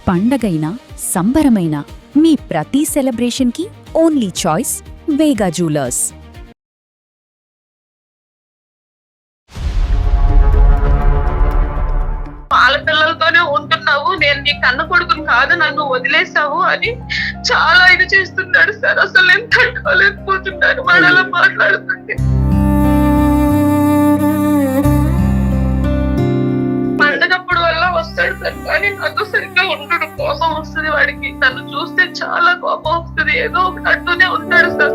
పండగైనా సంబరమైనా మీ ప్రతి సెలబ్రేషన్కి only choice వేగా jewellers. వాళ్ళ పిల్లలతోనే ఉంటున్నావు, నేను నీ కన్న కొడుకుని కాదు, నన్ను వదిలేసావు అని చాలా ఇది చేస్తున్నాడు సార్. అసలు నేను తట్టుకోలేకపోతున్నాను వాడు అలా మాట్లాడుతుంటే. పండగప్పుడు వల్ల వస్తాడు సార్, కానీ నాతో సరిగ్గా ఉండడు. కోపం వస్తుంది వాడికి, నన్ను చూస్తే చాలా కోపం వస్తుంది. ఏదో ఒకటి అంటూనే ఉంటాడు సార్.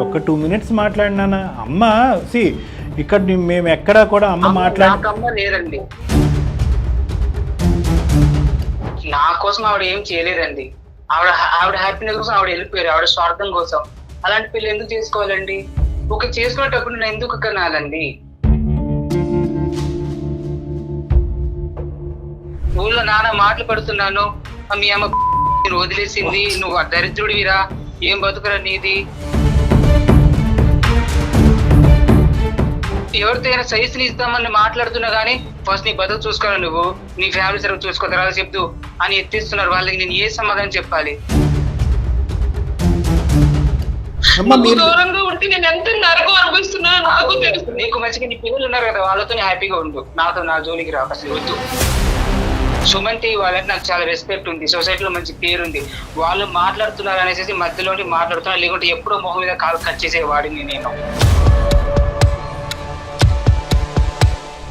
ఒక 2 minutes మాట్లాడినానా అమ్మ? ఇక్కడ మేము ఎక్కడా కూడా అమ్మ అమ్మ లేదండి, నా కోసం ఆవిడ ఏం చేయలేదండి. ఆవిడ హ్యాపీనెస్ కోసం ఆవిడ వెళ్ళిపోయారు, ఆవిడ స్వార్థం కోసం. అలాంటి పిల్లలు ఎందుకు చేసుకోవాలండి? ఒక చేసుకునేటప్పుడు నేను ఎందుకు కనాలండి? ఊళ్ళో నాన్న మాటలు పడుతున్నాను, మీ అమ్మ నేను వదిలేసింది, నువ్వు దరిద్రుడివిరా, ఏం బతుకురా నీది. ఎవరితో అయినా సజెషన్ ఇస్తామని మాట్లాడుతున్నా గానీ ఫస్ట్ నీ బతుకు చూసుకోవాలి, నువ్వు నీ ఫ్యామిలీ సర్వ్ చూసుకో, తర్వాత చెప్తూ అని ఎత్తిస్తున్నారు. వాళ్ళకి నేను ఏ సమాధానం చెప్పాలి? దూరంగా ఉంటే నేను ఎంత నరకం అనుభవిస్తున్నా నాకు తెలుసు. నీకు మంచిగా నీ పిల్లలు ఉన్నారు కదా, వాళ్ళతో హ్యాపీగా ఉండు, నాతో నా జోలికి రాక అసలు వద్దు. సుమంతి వాళ్ళకి నాకు చాలా రెస్పెక్ట్ ఉంది, సొసైటీలో మంచి పేరు ఉంది. వాళ్ళు మాట్లాడుతున్నారు అనేసి మధ్యలో మాట్లాడుతున్నారు, లేకుంటే ఎప్పుడో మొహం మీద కాలు కట్ చేసేవాడిని నేను.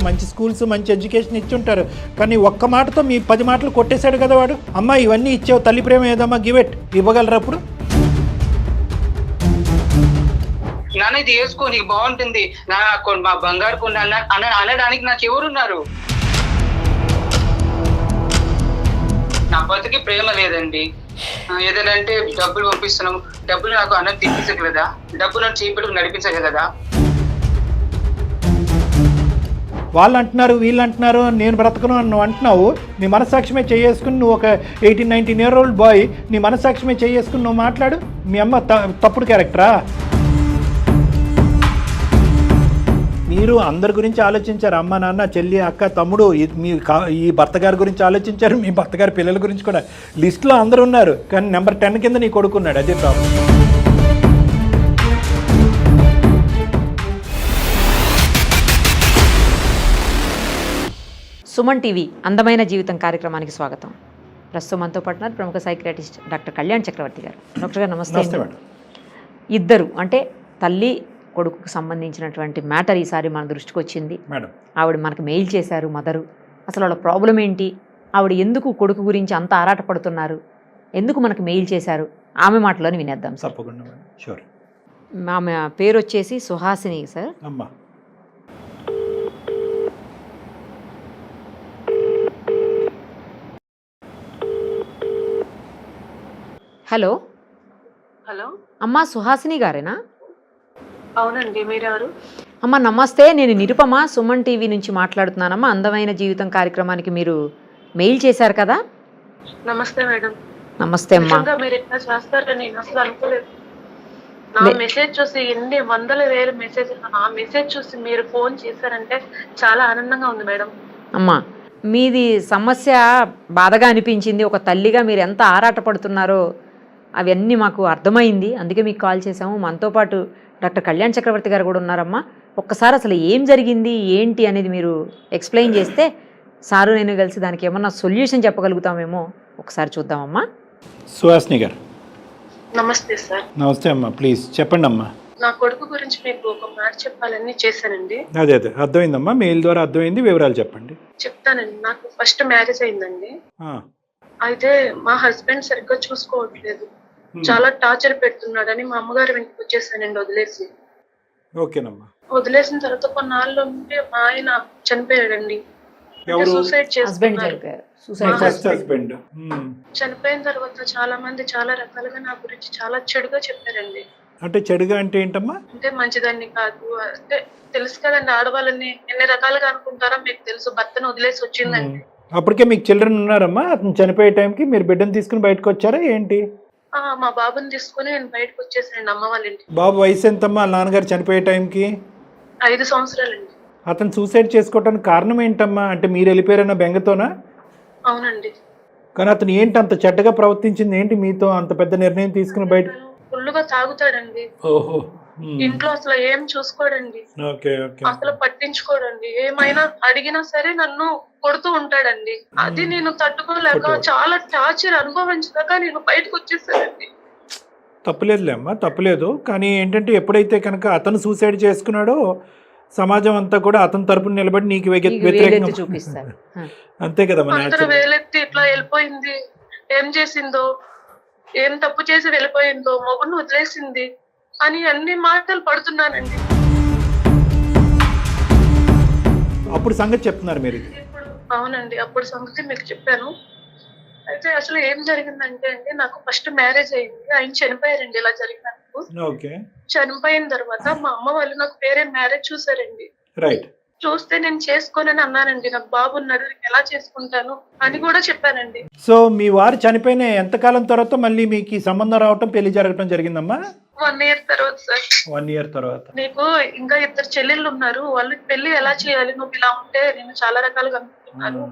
మంచి స్కూల్స్ మంచి ఎడ్యుకేషన్ ఇచ్చి ఉంటారు, కానీ ఒక్క మాటతో మీ 10 మాటలు కొట్టేశాడు కదా వాడు. అమ్మ ఇవన్నీ ఇచ్చావు, తల్లి ప్రేమ ఏదమ్మా, గివెట్ ఇవ్వగలరా అప్పుడు? నాన్న ఇది వేసుకో, నీకు బాగుంటుంది, మా బంగారు కొండ అనడానికి నాకు ఎవరున్నారు? నా బతుకి ప్రేమ లేదండి. ఏదైనా అంటే డబ్బులు పంపిస్తున్నాము, డబ్బులు నాకు అన్నం తినిపించగలదా? డబ్బులు నన్ను చేపెట్టుకు నడిపించగలదా? వాళ్ళు అంటున్నారు, వీళ్ళు అంటున్నారు, నేను బ్రతకను అని నువ్వు అంటున్నావు. నీ మనస్సాక్షిమే చేసుకుని నువ్వు ఒక 18-19 year old బాయ్, నీ మనస్సాక్షిమే చేసుకుని నువ్వు మాట్లాడు. మీ అమ్మ తప్పుడు క్యారెక్టరా? మీరు అందరి గురించి ఆలోచించారు, అమ్మ నాన్న చెల్లి అక్క తమ్ముడు, ఈ భర్త గారి గురించి ఆలోచించారు, మీ భర్త గారి పిల్లల గురించి కూడా. లిస్టులో అందరూ ఉన్నారు, కానీ నెంబర్ 10 కింద నీ కొడుకున్నాడు. అదే ప్రాబ్లం. సుమన్ టీవీ అందమైన జీవితం కార్యక్రమానికి స్వాగతం. ప్రస్తుతం మనతో పాటు ప్రముఖ సైకియాట్రిస్ట్ డాక్టర్ కళ్యాణ్ చక్రవర్తి గారు. డాక్టర్ గారు నమస్తే. ఇద్దరు అంటే తల్లి కొడుకుకు సంబంధించినటువంటి మ్యాటర్ ఈసారి మన దృష్టికి వచ్చింది. ఆవిడ మనకు మెయిల్ చేశారు మదరు. అసలు వాళ్ళ ప్రాబ్లం ఏంటి, ఆవిడ ఎందుకు కొడుకు గురించి అంత ఆరాటపడుతున్నారు, ఎందుకు మనకు మెయిల్ చేశారు, ఆమె మాటలోని వినేద్దాం సార్. ఆమె పేరు వచ్చేసి సుహాసిని సార్. హలో హలో అమ్మా, సుహాసిని గారేనా? అవునండి, మీరెవరు? అమ్మ నమస్తే, నేను నిరుపమ సుమన్ టీవీ నుంచి మాట్లాడుతున్నానమ్మా. అందమైన జీవితం కార్యక్రమానికి మీరు మెయిల్ చేశారు కదా. నమస్తే మేడం. నమస్తే అమ్మా. మీరు ఎట్లా చేస్తారని నేను అసలు అనుకోలేదు. నా మెసేజ్ చూసి ఎన్ని వందల వేల మెసేజ్, ఆ మెసేజ్ చూసి మీరు ఫోన్ చేశారంటే చాలా ఆనందంగా ఉంది మేడం. అమ్మా మీది సమస్య బాధగా అనిపించింది, ఒక తల్లిగా మీరు ఎంత ఆరాటపడుతున్నారో అవన్నీ మాకు అర్థమైంది, అందుకే మీకు కాల్ చేసాము. మనతో పాటు డాక్టర్ కళ్యాణ్ చక్రవర్తి గారు కూడా ఉన్నారమ్మా. ఒక్కసారి అసలు ఏం జరిగింది ఏంటి అనేది మీరు ఎక్స్ప్లెయిన్ చేస్తే సారు నేను కలిసి దానికి ఏమన్నా సొల్యూషన్ చెప్పగలుగుతామేమో ఒకసారి చూద్దామమ్మా. సుహాసిని గారు నమస్తే సార్. నమస్తే అమ్మా, ప్లీజ్ చెప్పండి అమ్మా. నా కొడుకు గురించి మీకు ఒక మాట చెప్పాలని చేశానండి. అదే అర్థమైందమ్మా, మెయిల్ ద్వారా అర్థమైంది, వివరాలు చెప్పండి. చెప్తానండి. నాకు ఫస్ట్ మ్యారేజ్ అయిందండి. అయితే మా హస్బెండ్ సరిగ్గా చూసుకోవట్లేదు, చాలా టార్చర్ పెడుతున్నాడని మా అమ్మగారు ఇంటికి వచ్చేసానండి వదిలేసి. ఓకేనమ్మా. వదిలేసిన తర్వాత కొన్నాళ్ళు ఉంటే మా ఆయన చనిపోయాడండి. సూసైడ్ చేసుకున్నారు. చనిపోయిన తర్వాత చాలా మంది చాలా రకాలుగా నా గురించి చాలా చెడుగా చెప్పారండి. అంటే చెడుగా అంటే ఏంటమ్మా? అంటే మంచిదాన్ని కాదు, అంటే తెలుసు కదండి, ఆడవాళ్ళని ఎన్ని రకాలుగా అనుకుంటారో మీకు తెలుసు. భర్తను వదిలేసి వచ్చిందండి. అప్పటికే మీకు చిల్డ్రన్ ఉన్నారమ్మా? అతను చనిపోయే టైంకి మీరు బిడ్డను తీసుకుని బయటకు వచ్చారా ఏంటి? మా బాబుని తీసుకుని నేను బయటకు వచ్చేసానండి అమ్మ వాళ్ళ ఇంటికి. బాబు వయసు ఎంతమ్మా నాన్నగారు చనిపోయే టైంకి? 5 సంవత్సరాలండి. అతను సూసైడ్ చేసుకోవడానికి కారణం ఏంటమ్మా? అంటే మీరు వెళ్ళిపోయారన్న బెంగతోనా? అవునండి. కానీ అతను ఏంటి అంత చెడ్డగా ప్రవర్తించింది ఏంటి మీతో? అంత పెద్ద నిర్ణయం తీసుకుని బయట? ఫుల్లుగా తాగుతాడండి. ఓహో. ఇంట్లో అసలు ఏం చూసుకోడండి, ఓకే ఓకే. అసలు పట్టించుకోడండి. ఏమైనా అడిగినా సరే నన్ను కొడుతూ ఉంటాడండి. అది నేను తట్టుకోలేక చాలా టార్చర్ అనుభవించలేక నేను బయటకు వచ్చేసానండి. తప్పులేదులే అమ్మా, తప్పులేదు. కానీ ఏంటంటే ఎప్పుడైతే కనుక అతను సూసైడ్ చేసుకున్నాడో సమాజం అంతా కూడా అతని తరపున నిలబడి నీకు వ్యతిరేకంగా చూపిస్తారు. అంతే కదా మన అందరూ వేలెత్తి ఇట్లా వెళ్ళిపోయింది, ఏం చేసిందో, ఏం తప్పు చేసి వెళ్ళిపోయిందో, మొగుడిని వదిలేసింది అని అన్ని మాటలు పడుతున్నానండి. అప్పుడు సంగతి చెప్తున్నారు మీరు? అవునండి, అప్పుడు సంగతి మీకు చెప్పాను. అయితే అసలు ఏం జరిగిందంటే అండి, నాకు ఫస్ట్ మ్యారేజ్ అయింది, ఆయన చనిపోయారండి. ఇలా జరిగినందుకు ఓకే. చనిపోయిన తర్వాత మా అమ్మ వాళ్ళు నాకు వేరే మ్యారేజ్ చూసారండి. రైట్. చూస్తే నేను చేసుకోనని అన్నానండి. నాకు బాబు ఉన్నాడు, నేను ఎలా చేసుకుంటాను అని కూడా చెప్పానండి. సో మీ వారు చనిపోయిన ఎంతకాలం తర్వాత మళ్ళీ మీకు ఈ సంబంధం రావటం, పెళ్లి జరగటం జరిగిందమ్మా? 1 year తర్వాత సార్. 1 year తర్వాత. నీకు ఇంకా 2 చెల్లెళ్ళు ఉన్నారు, వాళ్ళకి పెళ్లి ఎలా చేయాలి, నువ్వు ఇలా ఉంటే నేను చాలా రకాలుగా అనుకుంటున్నాను,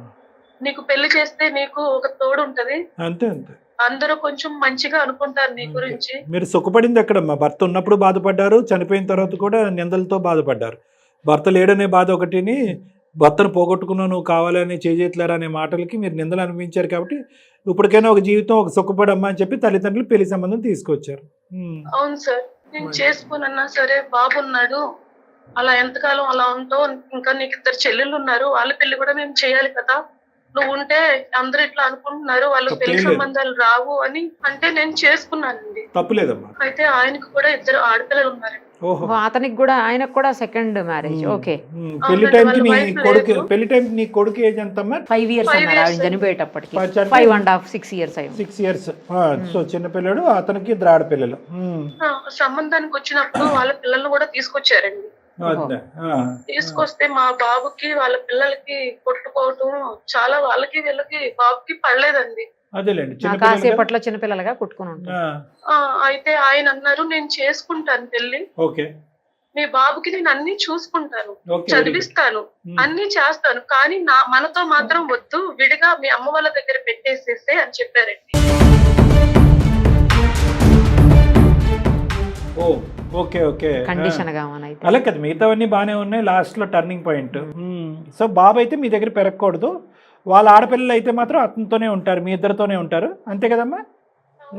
నీకు పెళ్లి చేస్తే నీకు ఒక తోడు ఉంటది, అంతే అంతే, అందరూ కొంచెం మంచిగా అనుకుంటారు నీ గురించి. మీరు సుఖపడింది ఎక్కడమ్మా? భర్త ఉన్నప్పుడు బాధపడ్డారు, చనిపోయిన తర్వాత కూడా నిందలతో బాధపడ్డారు. భర్త లేడనే బాధ ఒకటిని, భర్తను పోగొట్టుకున్నావు నువ్వు కావాలని చేజేట్లేరా అనే మాటలకి మీరు నిందలు అనిపించారు. కాబట్టి ఇప్పటికైనా ఒక జీవితం, ఒక సుఖపడమ్మా అని చెప్పి తల్లిదండ్రులు పెళ్లి సంబంధం తీసుకొచ్చారు. అవును సార్, నేను చేసుకున్నా సరే బాబున్నాడు, అలా ఎంతకాలం అలా ఉంటావు, ఇంకా నీకు 2 చెల్లెళ్ళు ఉన్నారు, వాళ్ళ పెళ్లి కూడా మేము చేయాలి కదా, నువ్వు ఉంటే అందరూ ఇట్లా అనుకుంటున్నారు, వాళ్ళకి పెళ్లి సంబంధాలు రావు అని అంటే నేను చేసుకున్నానండి. తప్పులేదమ్మా. అయితే ఆయనకు కూడా 2 ఆడపిల్లలు ఉన్నారండి. అతనికి కూడా, ఆయనకు కూడా సెకండ్ మ్యారేజ్. ఓకే. పెళ్లి టైంకి నీ కొడుకు, పెళ్లి టైంకి నీ కొడుకు ఏజ్ ఎంతమ్మా? 5 years అన్నారు ఆయన చనిపోయేటప్పటికి. 5.5 6 years అయ్యింది. 6 years. సో చిన్న పిల్లడు, అతనికి 2 ఆడపిల్లలు. సంబంధానికి వచ్చినప్పుడు వాళ్ళ పిల్లల్ని కూడా తీసుకొచ్చారండి. తీసుకొస్తే మా బాబుకి వాళ్ళ పిల్లలకి కొట్టుకోవటం చాలా, వాళ్ళకి వీళ్ళకి బాబుకి పడలేదండి. కాసేపట్లో చిన్నపిల్లలుగా కొట్టుకుని ఉంటారు. అయితే ఆయన అన్నారు, నేను చేసుకుంటాను పెళ్లి, మీ బాబుకి నేను అన్ని చూసుకుంటాను, చదివిస్తాను, అన్ని చేస్తాను, కానీ మనతో మాత్రం వద్దు, విడిగా మీ అమ్మ వాళ్ళ దగ్గర పెట్టేసేసే అని చెప్పారండి. Okay okay. కండిషన్ గా అలా కదా, మిగతావన్నీ బాగానే ఉన్నాయి, లాస్ట్ లో టర్నింగ్ పాయింట్. సో బాబు అయితే మీ దగ్గర పెరగకూడదు, వాళ్ళ ఆడపిల్లలు అయితే మాత్రం అతనితోనే ఉంటారు, మీ ఇద్దరితోనే ఉంటారు, అంతే కదమ్మా?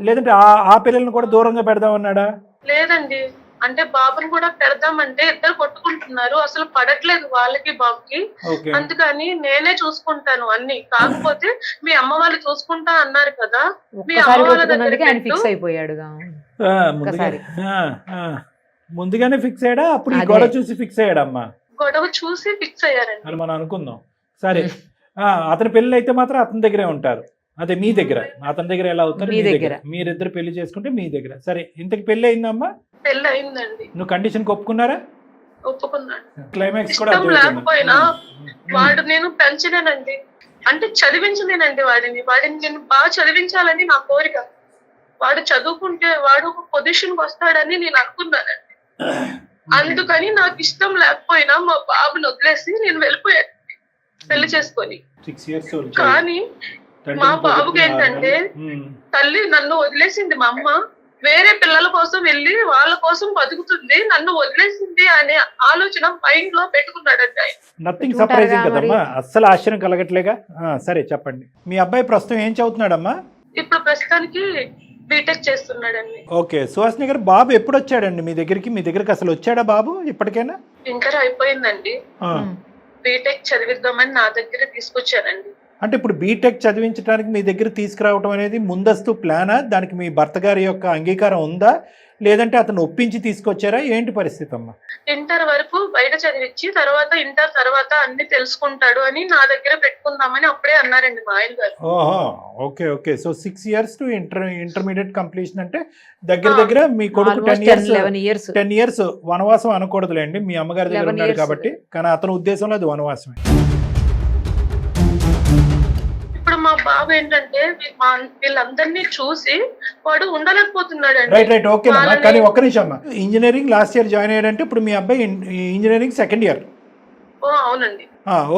లేదంటే ఆ పిల్లల్ని కూడా దూరంగా పెడదామన్నాడా? లేదండి, అంటే బాబుని కూడా పెడదామంటే ఇద్దరు కొట్టుకుంటున్నారు, అసలు పడట్లేదు వాళ్ళకి బాబుకి, అందుకని నేనే చూసుకుంటాను అన్ని, కాకపోతే మీ అమ్మ వాళ్ళు చూసుకుంటా అన్నారు కదా, మీ అమ్మ వాళ్ళ దగ్గర ఫిక్స్ అయిపోయాడు. ముందుగానే ఫిక్స్ అయ్యాడా? అప్పుడు ఈ గొడవ చూసి ఫిక్స్ అయ్యాడమ్మా? గొడవ చూసి ఫిక్స్ అయ్యారండి అని మనం అనుకుందాం. సరే, అతని పెళ్ళి అయితే మాత్రం అతని దగ్గరే ఉంటారు, అదే మీ దగ్గర. అతని దగ్గర ఎలా అవుతారు? మీ దగ్గర. మీరిద్దరు పెళ్లి చేసుకుంటే మీ దగ్గర. సరే, ఇంతకు పెళ్లి అయిందమ్మా? పెళ్లి అయిందండి. నువ్వు కండిషన్ ఒప్పుకున్నారా? ఒప్పుకున్నాడు. క్లైమాక్స్ కూడా లేకపోయినా వాడు నేను పెంచలేనండి, అంటే చదివించలేనండి వాడిని నేను బాగా చదివించాలని నా కోరిక. వాడు చదువుకుంటే వాడు ఒక పొజిషన్కి వస్తాడని నేను అనుకున్నానండి, అందుకని నాకు ఇష్టం లేకపోయినా మా బాబుని వదిలేసి నేను వెళ్ళిపోయాను పెళ్లి చేసుకొని. 6 years. కానీ మా బాబుకి ఏంటంటే, తల్లి నన్ను వదిలేసింది, మా అమ్మ వేరే పిల్లల కోసం వెళ్ళి వాళ్ళ కోసం బతుకుతుంది, నన్ను వదిలేసింది అనే ఆలోచన మైండ్ లో పెట్టుకున్నాడండి ఆయన. నథింగ్ సర్ప్రైజింగ్ కదమ్మా, అస్సలు ఆశ్చర్యం కలగట్లేగా. సరే చెప్పండి, మీ అబ్బాయి ప్రస్తుతం ఏం చదువుతున్నాడమ్మా? ఇప్పుడు ప్రస్తుతానికి బీటెక్ చేస్తున్నాడండి. ఓకే. సుహాసిని గారు, బాబు ఎప్పుడు వచ్చాడండి మీ దగ్గరికి? మీ దగ్గరికి అసలు వచ్చాడా బాబు ఇప్పటికైనా? ఇంటర్ అయిపోయిందండి, బీటెక్ చదివిద్దామని నా దగ్గర తీసుకొచ్చానండి. అంటే ఇప్పుడు బీటెక్ చదివించడానికి మీ దగ్గర తీసుకురావడం అనేది ముందస్తు ప్లానా? దానికి మీ భర్త గారి యొక్క అంగీకారం ఉందా, లేదంటే అతను ఒప్పించి తీసుకొచ్చారా? ఏంటి పరిస్థితి అమ్మా? ఇంటర్ వరకు బయట చదివించి తర్వాత ఇంటర్ తర్వాత అన్ని తెలుసుకుంటాడు అని నా దగ్గర పెట్టుకుందామని అప్పుడే అన్నారండి మా ఆయన గారు. ఓహో, okay okay. So 6 years to intermediate completion అంటే దగ్గర మీ కొడుకు 10 years వనవాసం అనకూడదులేండి, మీ అమ్మగారి దగ్గర ఉన్నాడు కాబట్టి, కానీ అతని ఉద్దేశంలో అది వనవాసమే. ఇప్పుడు మా బాబు ఏంటంటే వీళ్ళందరినీ చూసి వాడు ఉండలేకపోతున్నాడు. Right okay. కానీ ఒక్క నిమిషం అమ్మా, ఇంజనీరింగ్ లాస్ట్ ఇయర్ జాయిన్ అయ్యాడంటే ఇప్పుడు మీ అబ్బాయి ఇంజనీరింగ్ 2nd year. ఓ అవునండి.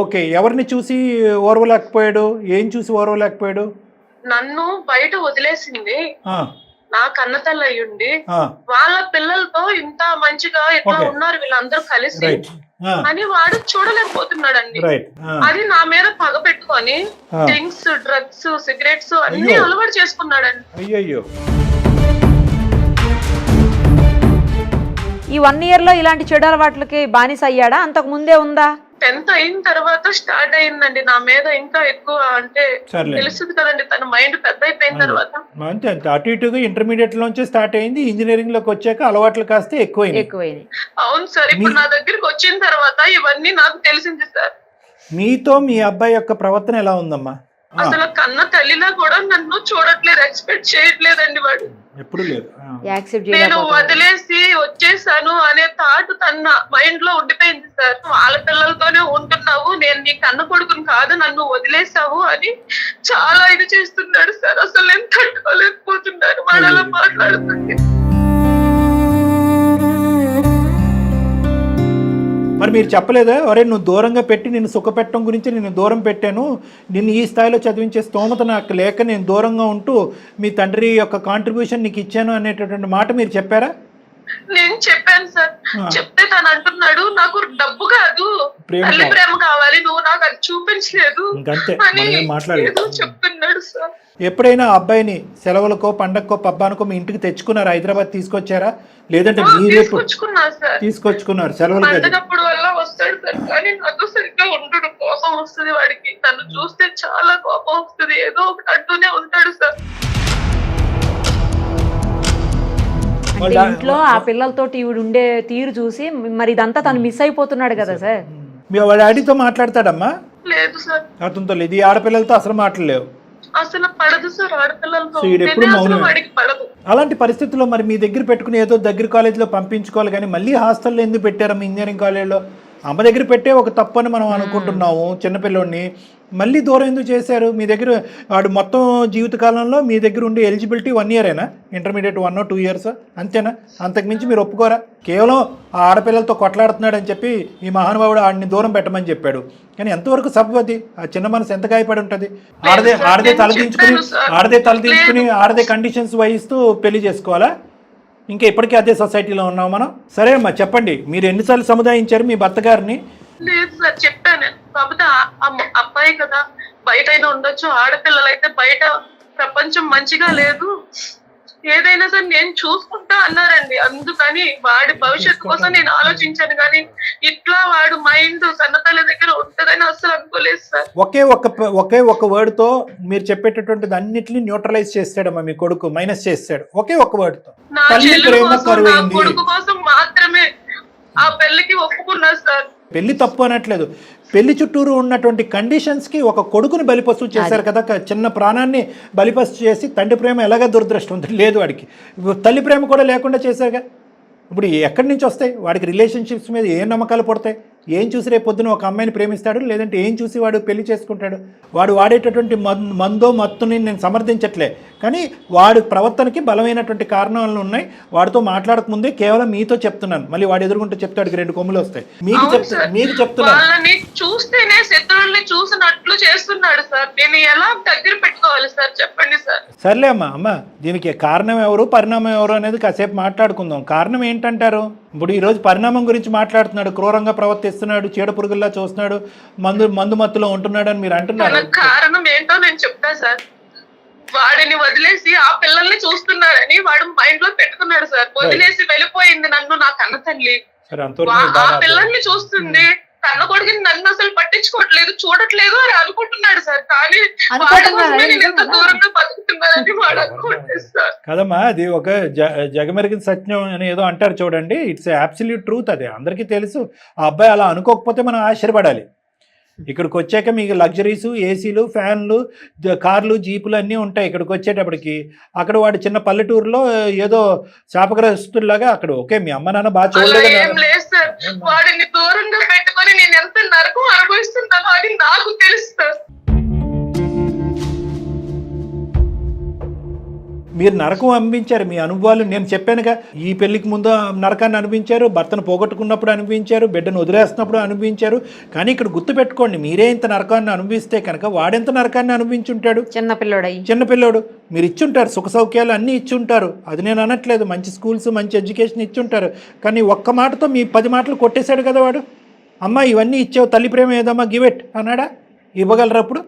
ఓకే, ఎవరిని చూసి ఓర్వలేకపోయాడు? ఏం చూసి ఓర్వలేకపోయాడు? నన్ను బయట వదిలేసింది ఆ, నా కన్నతల్లి అయ్యుండి ఆ, వాళ్ళ పిల్లలతో ఇంత మంచిగా ఇట్లా Okay. ఉన్నారు వీళ్ళందరూ కలిసి రైట్, ఆ, అని వాడు చూడలేకపోతున్నాడండి. రైట్, ఆ, అది నా మీద పగ పెట్టుకొని ఆ. డ్రింక్స్, డ్రగ్స్, సిగరెట్స్ అన్ని అయ్యో. అలవాటు చేసుకున్నాడండి. అయ్యయ్యో. ఈ 1 year లో ఇలాంటి చెడు అలవాట్లకి బానిస అయ్యాడా? అంతకు ముందే ఉందా? 10th అయిన తర్వాత స్టార్ట్ అయిందండి నా మీద ఇంకా ఎక్కువ. అంటే సర్లే. తెలుస్తుంది కదండి తన మైండ్ పెద్ద అయిపోయిన తర్వాత. అంతే అంతే, అటు ఇటుగా ఇంటర్మీడియట్ లోంచి స్టార్ట్ అయింది, ఇంజనీరింగ్ లోకి వచ్చాక అలవాట్లు కాస్త ఎక్కువైనాయి. ఎక్కువైంది. అవును సార్, ఇప్పుడు నా దగ్గరికి వచ్చిన తర్వాత ఇవన్నీ నాకు తెలిసింది సార్. మీతో మీ అబ్బాయి యొక్క ప్రవర్తన ఎలా ఉందమ్మా? అసలు కన్న తల్లిలా కూడా నన్ను చూడట్లేదు, ఎక్స్పెక్ట్ చేయట్లేదండి వాడు. ఎప్పుడు లేదు. యాక్సెప్ట్ నేను చేయలేకపోతున్నాడు. వదిలేసి వచ్చేసాను అనే థాట్ తన మైండ్ లో ఉండిపోయింది సార్. వాళ్ళ పిల్లలతోనే ఉంటున్నావు, నేను నీ కన్న కొడుకుని కాదు, నన్ను వదిలేసావు అని చాలా ఇది చేస్తున్నాడు సార్. అసలు నేను తట్టుకోలేకపోతున్నాను వాడు అలా మాట్లాడుతుంటే. మరి మీరు చెప్పలేదా, ఒరే నువ్వు దూరంగా పెట్టి నిన్ను సుఖపెట్టడం గురించి నేను దూరం పెట్టాను, నిన్ను ఈ స్థాయిలో చదివించే స్తోమత నాకు లేక నేను దూరంగా ఉంటూ మీ తండ్రి యొక్క కాంట్రిబ్యూషన్ నీకు ఇచ్చాను అనేటటువంటి మాట మీరు చెప్పారా? నేను చెప్పాను సార్. చెప్తే తను అంటున్నాడు నాకు డబ్బు కాదు, తల్లి ప్రేమ కావాలి, నువ్వు నాకు అది చూపించలేదు ఇంకంతే, అని మనం ఏం మాట్లాడలేదు. ఏదో చెప్తున్నాడు సార్. ఎప్పుడైనా అబ్బాయిని సెలవులకో పండగకో పబ్బానికో మీ ఇంటికి తెచ్చుకున్నారా? హైదరాబాద్ తీసుకొచ్చారా? లేదంటే మీరే తీసుకొచ్చుకున్నా సార్. తీసుకొచ్చుకున్నారు సెలవులు? పండగప్పుడు వల్ల వస్తాడు సార్, కానీ నాతో సరిగ్గా ఉండడు. కోపం వస్తుంది వాడికి, తను చూస్తే చాలా కోపం వస్తుంది, ఏదో ఒకటి అంటూనే ఉంటాడు సార్. అంటే ఇంట్లో ఆ పిల్లలతోటి ఈవిడ ఉండే తీరు చూసి మరి ఇదంతా తను మిస్ అయిపోతున్నాడు కదా సార్. మీ వాళ్ళ డాడీతో మాట్లాడతాడమ్మా? లేదు సార్, అతనితో లేదు, ఈ ఆడపిల్లలతో అసలు మాట్లాడలేవు. అసలు పడదు సార్ ఆడపిల్లలతో. సో ఈడెప్పుడు అసలు మౌనమే. వాడికి పడదు. అలాంటి పరిస్థితుల్లో మరి మీ దగ్గర పెట్టుకుని ఏదో దగ్గర కాలేజీలో పంపించుకోవాలి కానీ మళ్ళీ హాస్టల్లో ఎందుకు పెట్టారమ్మా ఇంజనీరింగ్ కాలేజీలో? అమ్మ దగ్గర పెట్టే ఒక తప్పు అని మనం అనుకుంటున్నాము చిన్నపిల్లోడిని, మళ్ళీ దూరం ఎందుకు చేశారు? మీ దగ్గర వాడు మొత్తం జీవితకాలంలో మీ దగ్గర ఉండే eligibility 1 year intermediate 1 or 2 years అంతేనా? అంతకుమించి మీరు ఒప్పుకోరా? కేవలం ఆ ఆడపిల్లలతో కొట్లాడుతున్నాడు అని చెప్పి ఈ మహానుభావుడు ఆడిని దూరం పెట్టమని చెప్పాడు, కానీ ఎంతవరకు సబ్బది? ఆ చిన్న మనసు ఎంత గాయపడి ఉంటుంది? ఆడదే తలదించుకుని ఆడదే కండిషన్స్ వహిస్తూ పెళ్లి చేసుకోవాలా? ఇంకా ఇప్పటికీ అదే సొసైటీలో ఉన్నాం మనం. సరే అమ్మా చెప్పండి, మీరు ఎన్నిసార్లు సముదాయించారు మీ భర్త గారిని? లేదు సార్, చెప్పాను నేను. కాకపోతే అబ్బాయి కదా, బయట అయినా ఉండొచ్చు, ఆడపిల్లలైతే బయట ప్రపంచం మంచిగా లేదు, ఏదైనా సరే నేను చూసుకుంటా అన్నారండి. అందుకని వాడి భవిష్యత్తు కోసం నేను ఆలోచించాను, కానీ ఇట్లా వాడు మైండ్ కన్నతల్లి దగ్గర ఉంటుందని అసలు అనుకోలేదు సార్. ఒకే ఒక వర్డ్తో మీరు చెప్పేటటువంటిది అన్నిటిని న్యూట్రలైజ్ చేస్తాడమ్మా మీ కొడుకు, మైనస్ చేస్తాడు ఒకే ఒక వర్డ్తో. నా చెల్లి కోసం, నా కొడుకు కోసం మాత్రమే ఆ పెళ్లికి ఒప్పుకున్నా సార్. పెళ్లి తప్పు అనట్లేదు, పెళ్లి చుట్టూరు ఉన్నటువంటి కండిషన్స్కి ఒక కొడుకుని బలిపస్తు చేశారు కదా, చిన్న ప్రాణాన్ని బలిపస్తు చేసి. తండ్రి ప్రేమ ఎలాగ దురదృష్టం లేదు వాడికి, తల్లి ప్రేమ కూడా లేకుండా చేశారుగా. ఇప్పుడు ఎక్కడి నుంచి వస్తాయి వాడికి? రిలేషన్షిప్స్ మీద ఏం నమ్మకాలు పడతాయి? ఏం చూసి రేపు పొద్దున ఒక అమ్మాయిని ప్రేమిస్తాడు, లేదంటే ఏం చూసి వాడు పెళ్లి చేసుకుంటాడు? వాడు వాడేటటువంటి మందో మత్తుని నేను సమర్థించట్లే, కానీ వాడి ప్రవర్తనకి బలమైనటువంటి కారణాలు ఉన్నాయి. వాడితో మాట్లాడకముందే కేవలం మీతో చెప్తున్నాను, మళ్ళీ వాడు ఎదుర్కొంటూ చెప్తాడు 2 కొమ్ములు వస్తాయి. మీకు చెప్తున్నాను, వాళ్ళని చూస్తేనే శత్రువుల్ని చూసినట్లు చేస్తున్నాడు సార్. నేను ఎలా దగ్గర పెట్టుకోవాలి సార్, చెప్పండి సార్. సర్లే అమ్మా, దీనికి కారణం ఎవరు పరిణామం ఎవరు అనేది కాసేపు మాట్లాడుకుందాం. కారణం ఏంటంటారు? ఇప్పుడు ఈరోజు పరిణామం గురించి మాట్లాడుతున్నాడు, క్రూరంగా ప్రవర్తిస్తున్నాడు, చీడ పురుగుల్లా చూస్తున్నాడు, మందు మత్తులో ఉంటున్నాడు అని మీరు అంటున్నారు. కారణం ఏంటో నేను చెప్తా సార్. వాడిని వదిలేసి ఆ పిల్లల్ని చూస్తున్నాడని వాడు మైండ్ లో పెట్టుకున్నాడు సార్. వదిలేసి వెళ్ళిపోయింది నన్ను నా కన్న తల్లి, ఆ పిల్లల్ని చూస్తుంది, కన్న కొడుకుని నన్ను అసలు పట్టించుకోవట్లేదు, చూడట్లేదు అని అనుకుంటున్నాడు సార్. కానీ నేను ఎంత దూరంగా బతుకుతున్నానని వాడు అనుకుంటుంది సార్. కదమ్మా, అది ఒక జగమెరిగిన సత్యం అని ఏదో అంటారు చూడండి, ఇట్స్ అబ్సల్యూట్ ట్రూత్. అది అందరికీ తెలుసు. ఆ అబ్బాయి అలా అనుకోకపోతే మనం ఆశ్చర్యపడాలి. ఇక్కడికి వచ్చాక మీకు లగ్జరీసు, ఏసీలు, ఫ్యాన్లు, కార్లు, జీపులు అన్నీ ఉంటాయి. ఇక్కడికి వచ్చేటప్పటికి అక్కడ వాడు చిన్న పల్లెటూరులో ఏదో శాపగ్రస్తులాగా అక్కడ ఓకే మీ అమ్మ నాన్న బాగా చూడలేదు. వాడిని దూరంగా పెట్టుకొని నేను ఎంత నరకం అనుభవిస్తున్నానో అది నాకు తెలుసు. మీరు నరకం అనిపించారు. మీ అనుభవాలు నేను చెప్పానుగా, ఈ పెళ్లికి ముందు నరకాన్ని అనిపించారు, భర్తను పోగొట్టుకున్నప్పుడు అనిపించారు, బిడ్డను వదిలేస్తున్నప్పుడు అనిపించారు. కానీ ఇక్కడ గుర్తుపెట్టుకోండి, మీరే ఇంత నరకాన్ని అనుభవిస్తే కనుక వాడెంత నరకాన్ని అనుభవించుంటాడు. చిన్నపిల్లోడు మీరు ఇచ్చుంటారు, సుఖ సౌఖ్యాలు అన్నీ ఇచ్చుంటారు, అది నేను అనట్లేదు. మంచి స్కూల్స్, మంచి ఎడ్యుకేషన్ ఇచ్చుంటారు. కానీ ఒక్క మాటతో మీ 10 మాటలు కొట్టేశాడు కదా వాడు. అమ్మ ఇవన్నీ ఇచ్చావు, తల్లి ప్రేమ ఏదమ్మా గివెట్ అన్నాడా? ఇవ్వగలరా అప్పుడు?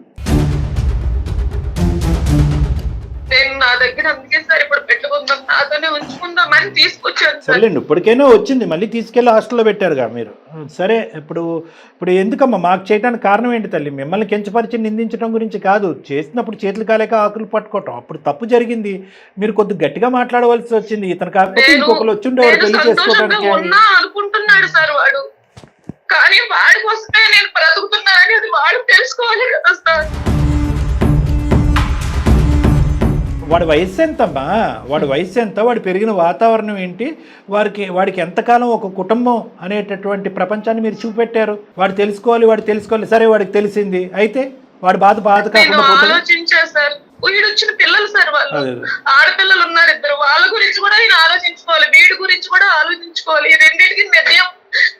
నేను నా దగ్గర అందుకే సార్ ఇప్పుడు పెట్టుకుందాం, నాతోనే ఉంచుకుందామని తీసుకొచ్చాను సార్. సరేలేండి, ఇప్పటికైనా వచ్చింది, మళ్ళీ తీసుకెళ్ళి హాస్టల్లో పెట్టారుగా మీరు. సరే, ఇప్పుడు ఎందుకమ్మా మాకు చేయడానికి కారణం ఏంటి తల్లి? మిమ్మల్ని కించపరిచి నిందించడం గురించి కాదు, చేసినప్పుడు చేతులు కాలేక ఆకులు పట్టుకోవటం. అప్పుడు తప్పు జరిగింది, మీరు కొద్దిగా గట్టిగా మాట్లాడవలసి వచ్చింది. ఇతను కాకపోతే ఇంకొకరు వచ్చిండేవారు పెళ్లి చేసుకోవడానికి అనుకుంటున్నాడు సార్ వాడు. కానీ వాడి కోసమే నేను బ్రతుకుతున్నానని అది వాడు తెలుసుకోవాలి కదా సార్. వాడి వయసు ఎంతమ్మా? వాడి వయసు ఎంత? వాడు పెరిగిన వాతావరణం ఏంటి? వాడికి ఎంతకాలం ఒక కుటుంబం అనేటటువంటి ప్రపంచాన్ని మీరు చూపెట్టారు. వాడు తెలుసుకోవాలి. సరే, వాడికి తెలిసింది, అయితే వాడు బాధ కాకుండా ఆలోచించా సార్. వీడొచ్చిన పిల్లలు సార్, వాళ్ళు ఆడపిల్లలు ఉన్నారు 2, వాళ్ళ గురించి కూడా నేను ఆలోచించుకోవాలి, వీడి గురించి కూడా ఆలోచించుకోవాలి. ఈ రెండింటికి నిర్ణయం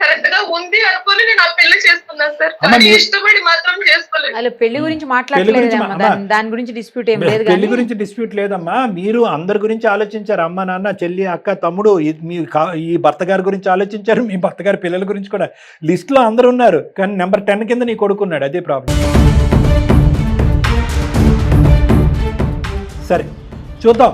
కరెక్ట్ గా ఉంది అనుకుని నేను ఆ పెళ్లి చేసుకున్నాను సార్. కానీ ఇష్టపడి మాత్రం చేసుకోలేదు. పెళ్లి గురించి దాని గురించి డిస్ప్యూట్ ఏం లేదు. పెళ్లి గురించి డిస్ప్యూట్ లేదమ్మా. మీరు అందరి గురించి ఆలోచించారు, అమ్మ, నాన్న, చెల్లి, అక్క, తమ్ముడు, ఈ భర్త గారి గురించి ఆలోచించారు, మీ భర్త గారి పిల్లల గురించి కూడా. లిస్ట్ లో అందరు ఉన్నారు, కానీ నెంబర్ 10 కింద నీ కొడుకున్నాడు. అదే ప్రాబ్లం. సరే, చూద్దాం.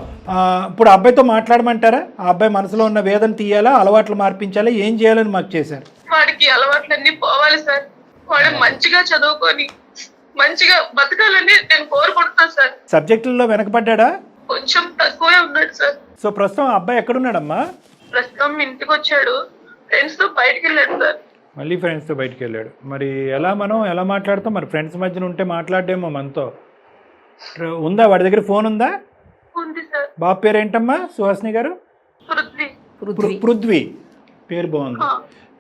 ఇప్పుడు అబ్బాయితో మాట్లాడమంటారా? ఆ అబ్బాయి మనసులో ఉన్న వేదన తీయాలా, అలవాట్లు మార్పించాలా, ఏం చేయాలని మాకు చేశారు? వాడికి అలవాట్లన్నీ పోవాలి సార్. వాడు మంచిగా చదువుకొని మంచిగా బతకాలని నేను కోరుకుంటున్నాను సార్. సబ్జెక్టుల్లో వెనకబడ్డా? కొంచెం తక్కువే ఉన్నాడు సార్. సో ప్రస్తుతం అబ్బాయి ఎక్కడున్నాడమ్మా? ప్రస్తుతం ఇంటికి వచ్చాడు, ఫ్రెండ్స్ తో బయటకు వెళ్ళాడు సార్. మళ్ళీ ఫ్రెండ్స్తో బయటకు వెళ్ళాడు. మరి మనం ఎలా మాట్లాడతాం? మరి ఫ్రెండ్స్ మధ్యన ఉంటే మాట్లాడేమో మనతో. ఉందా వాడి దగ్గర? ఫోన్ ఉందా? ఉంది సార్. బాబు పేరు ఏంటమ్మా? సుహాసిని గారు? పృథ్వీ పేరు బాగుంది.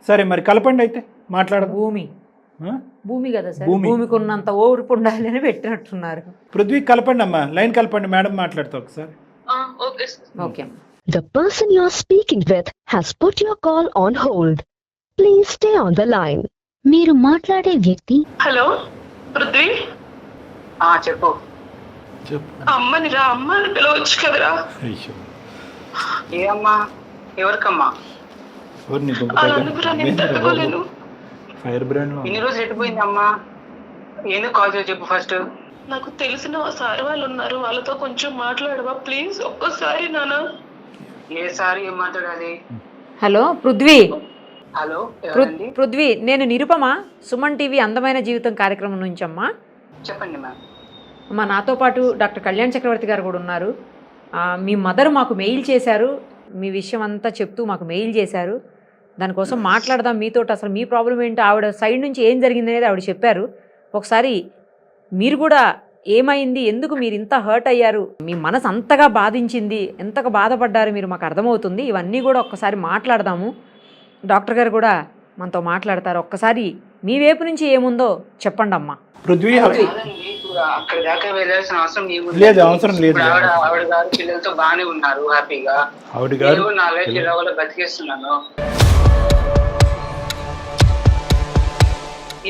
సరే, మరి కలపండి అయితే, మాట్లాడ. భూమి కదా సార్, భూమికి ఉన్నంత ఓర్పు ఉండాలి అని పెట్టినట్టున్నారు. పృథ్వీ కలపండి అమ్మా, లైన్ కలపండి, మేడం మాట్లాడుతా ఒకసారి. Okay. The person you are speaking with has put your call on hold. Please stay on the line. మీరు మాట్లాడే వ్యక్తి. హలో పృథ్వీ. చెప్పు. అమ్మని రా, అమ్మని పిలవచ్చు కదరా. ఏ అమ్మా? ఎవరికమ్మా? ఫైర్ బ్రాండ్ ఇన్ని రోజులు ఎట్టిపోయింది అమ్మా? ఎందుకు కాల్ చేసి చెప్పు ఫస్ట్. నాకు తెలిసిన సార్ వాళ్ళు ఉన్నారు, వాళ్ళతో కొంచెం మాట్లాడవా ప్లీజ్? ఒక్కసారి నాన్న. ఏ సారి ఏం మాట్లాడాలి? హలో పృథ్వీ. హలో పృథ్వీ, నేను నిరుపమ, సుమన్ టీవీ అందమైన జీవితం కార్యక్రమం నుంచి అమ్మా. చెప్పండి మ్యామ్. నాతో పాటు డాక్టర్ కళ్యాణ్ చక్రవర్తి గారు కూడా ఉన్నారు. మీ మదర్ మాకు మెయిల్ చేశారు, మీ విషయం అంతా చెప్తూ మాకు మెయిల్ చేశారు. దానికోసం మాట్లాడదాం మీతో. అసలు మీ ప్రాబ్లం ఏంటో, ఆవిడ సైడ్ నుంచి ఏం జరిగింది అనేది ఆవిడ చెప్పారు. ఒకసారి మీరు కూడా ఏమైంది, ఎందుకు మీరు ఇంత హర్ట్ అయ్యారు, మీ మనసు అంతగా బాధించింది, ఎంతగా బాధపడ్డారు మీరు, మాకు అర్థమవుతుంది. ఇవన్నీ కూడా ఒక్కసారి మాట్లాడదాము. డాక్టర్ గారు కూడా మనతో మాట్లాడతారు. ఒక్కసారి మీ వైపు నుంచి ఏముందో చెప్పండి అమ్మా. పృథ్వీ అక్కడ దాకా వెళ్ళాల్సిన అవసరం అవసరం లేదు. ఆవిడ గారు పిల్లలతో బాగానే ఉన్నారు, హ్యాపీగా. ఆవిడ గారు నా లైఫ్ ఇలా కూడా బతికేస్తున్నాను.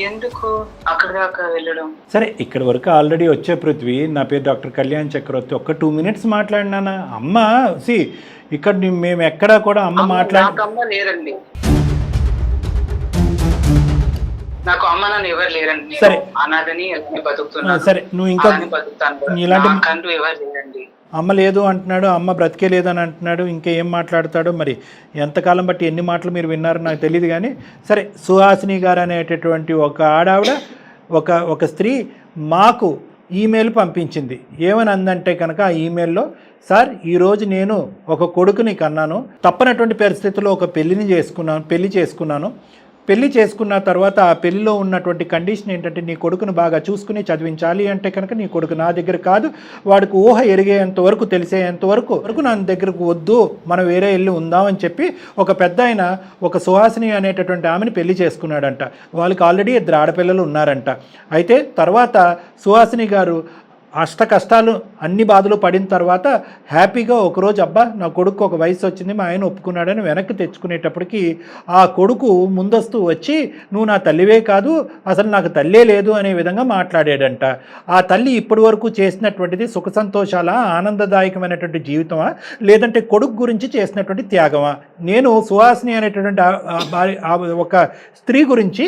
ఎందుకు అక్కడ దాకా వెళ్ళడం? సరే, ఇక్కడ వరకు ఆల్రెడీ వచ్చే పృథ్వీ. నా పేరు డాక్టర్ కళ్యాణ్ చక్రవర్తి. ఒక్క 2 minutes మాట్లాడినానా? అమ్మ ఇక్కడ మేము ఎక్కడా కూడా అమ్మ అమ్మ లేరండి, నాకు అమ్మ నాన్న ఎవరు లేరండి. సరే, అనాథని బతుకుతున్నాను. సరే, నువ్వు ఇంకా ఇలాంటి ఎవరు లేరండి. అమ్మ లేదు అంటున్నాడు, అమ్మ బ్రతికే లేదని అంటున్నాడు. ఇంకా ఏం మాట్లాడతాడో మరి. ఎంతకాలం బట్టి ఎన్ని మాటలు మీరు విన్నారో నాకు తెలియదు. కానీ సరే, సుహాసిని గారు అనేటటువంటి ఒక ఆడావిడ, ఒక స్త్రీ మాకు ఈమెయిల్ పంపించింది. ఏమని అందంటే కనుక ఆ ఈమెయిల్లో, సార్ ఈరోజు నేను ఒక కొడుకుని కన్నాను, తప్పనటువంటి పరిస్థితుల్లో ఒక పెళ్లి చేసుకున్నాను. పెళ్లి చేసుకున్న తర్వాత ఆ పెళ్లిలో ఉన్నటువంటి కండిషన్ ఏంటంటే, నీ కొడుకును బాగా చూసుకుని చదివించాలి. అంటే కనుక నీ కొడుకు నా దగ్గర కాదు, వాడికి ఊహ ఎరిగేంత వరకు, తెలిసేంత వరకు నా దగ్గరకు వద్దు, మనం వేరే వెళ్ళి ఉందామని చెప్పి ఒక పెద్ద ఆయన, ఒక సుహాసిని అనేటటువంటి ఆమెను పెళ్లి చేసుకున్నాడంట. వాళ్ళకి ఆల్రెడీ 2 ఆడపిల్లలు ఉన్నారంట. అయితే తర్వాత సుహాసిని గారు అష్ట కష్టాలు అన్ని బాధలు పడిన తర్వాత హ్యాపీగా ఒకరోజు అబ్బా నా కొడుకు ఒక వయసు వచ్చింది మా ఆయన ఒప్పుకున్నాడని వెనక్కి తెచ్చుకునేటప్పటికి ఆ కొడుకు ముందస్తు వచ్చి నువ్వు నా తల్లివే కాదు అసలు నాకు తల్లే లేదు అనే విధంగా మాట్లాడాడంట. ఆ తల్లి ఇప్పటి వరకు చేసినటువంటిది సుఖ సంతోషాల ఆనందదాయకమైనటువంటి జీవితమా లేదంటే కొడుకు గురించి చేసినటువంటి త్యాగమా? నేను సుహాసిని అనేటటువంటి ఒక స్త్రీ గురించి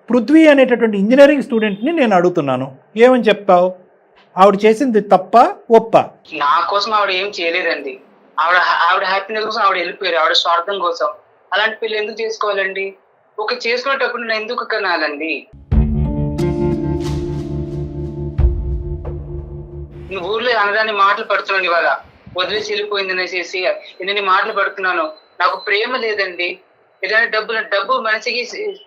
పృథ్వీ అనేటటువంటి ఇంజనీరింగ్ స్టూడెంట్ని నేను అడుగుతున్నాను, ఏమని చెప్తావు? ఆవిడ చేసింది తప్ప ఒప్ప? నా కోసం ఆవిడ ఏం చేయలేదండి. ఆవిడ హ్యాపీనెస్ కోసం ఆవిడ వెళ్ళిపోయారు, ఆవిడ స్వార్థం కోసం. అలాంటి పిల్లలు ఎందుకు చేసుకోవాలండి? ఒక చేసుకునేటప్పుడు నేను ఎందుకు కనాలండి? నువ్వు ఊర్లో అనదాన్ని మాటలు పడుతున్నాను, ఇవాళ వదిలేసి వెళ్ళిపోయింది అనేసి ఎన్ని మాటలు పడుతున్నాను. నాకు ప్రేమ లేదండి. ఏదైనా డబ్బు మనిషికి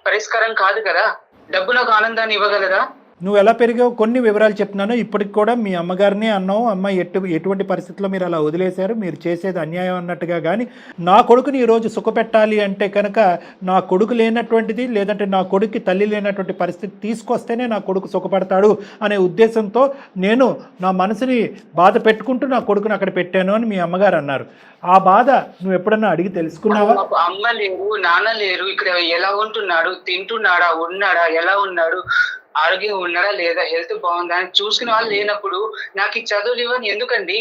పరిష్కారం కాదు కదా. డబ్బు నాకు ఆనందాన్ని ఇవ్వగలదా? నువ్వు ఎలా పెరిగావు కొన్ని వివరాలు చెప్తున్నాను. ఇప్పటికి కూడా మీ అమ్మగారిని అన్నావు, అమ్మ ఎటువంటి పరిస్థితుల్లో మీరు అలా వదిలేశారు, మీరు చేసేది అన్యాయం అన్నట్టుగా. కానీ నా కొడుకుని ఈరోజు సుఖపెట్టాలి అంటే కనుక నా కొడుకు లేనటువంటిది లేదంటే నా కొడుక్కి తల్లి లేనటువంటి పరిస్థితి తీసుకొస్తేనే నా కొడుకు సుఖపడతాడు అనే ఉద్దేశంతో నేను నా మనసుని బాధ పెట్టుకుంటూ నా కొడుకుని అక్కడ పెట్టాను అని మీ అమ్మగారు అన్నారు. ఆ బాధ నువ్వు ఎప్పుడన్నా అడిగి తెలుసుకున్నావా? అమ్మ లేరు, నాన్న లేరు, ఇక్కడ ఎలా ఉంటున్నాడు, తింటున్నాడా, ఉన్నాడా, ఎలా ఉన్నాడు, ఆరోగ్యంగా ఉన్నాడా లేదా, హెల్త్ బాగుందా అని చూసుకునే వాళ్ళు లేనప్పుడు నాకు ఈ చదువులు ఇవ్వని ఎందుకండి?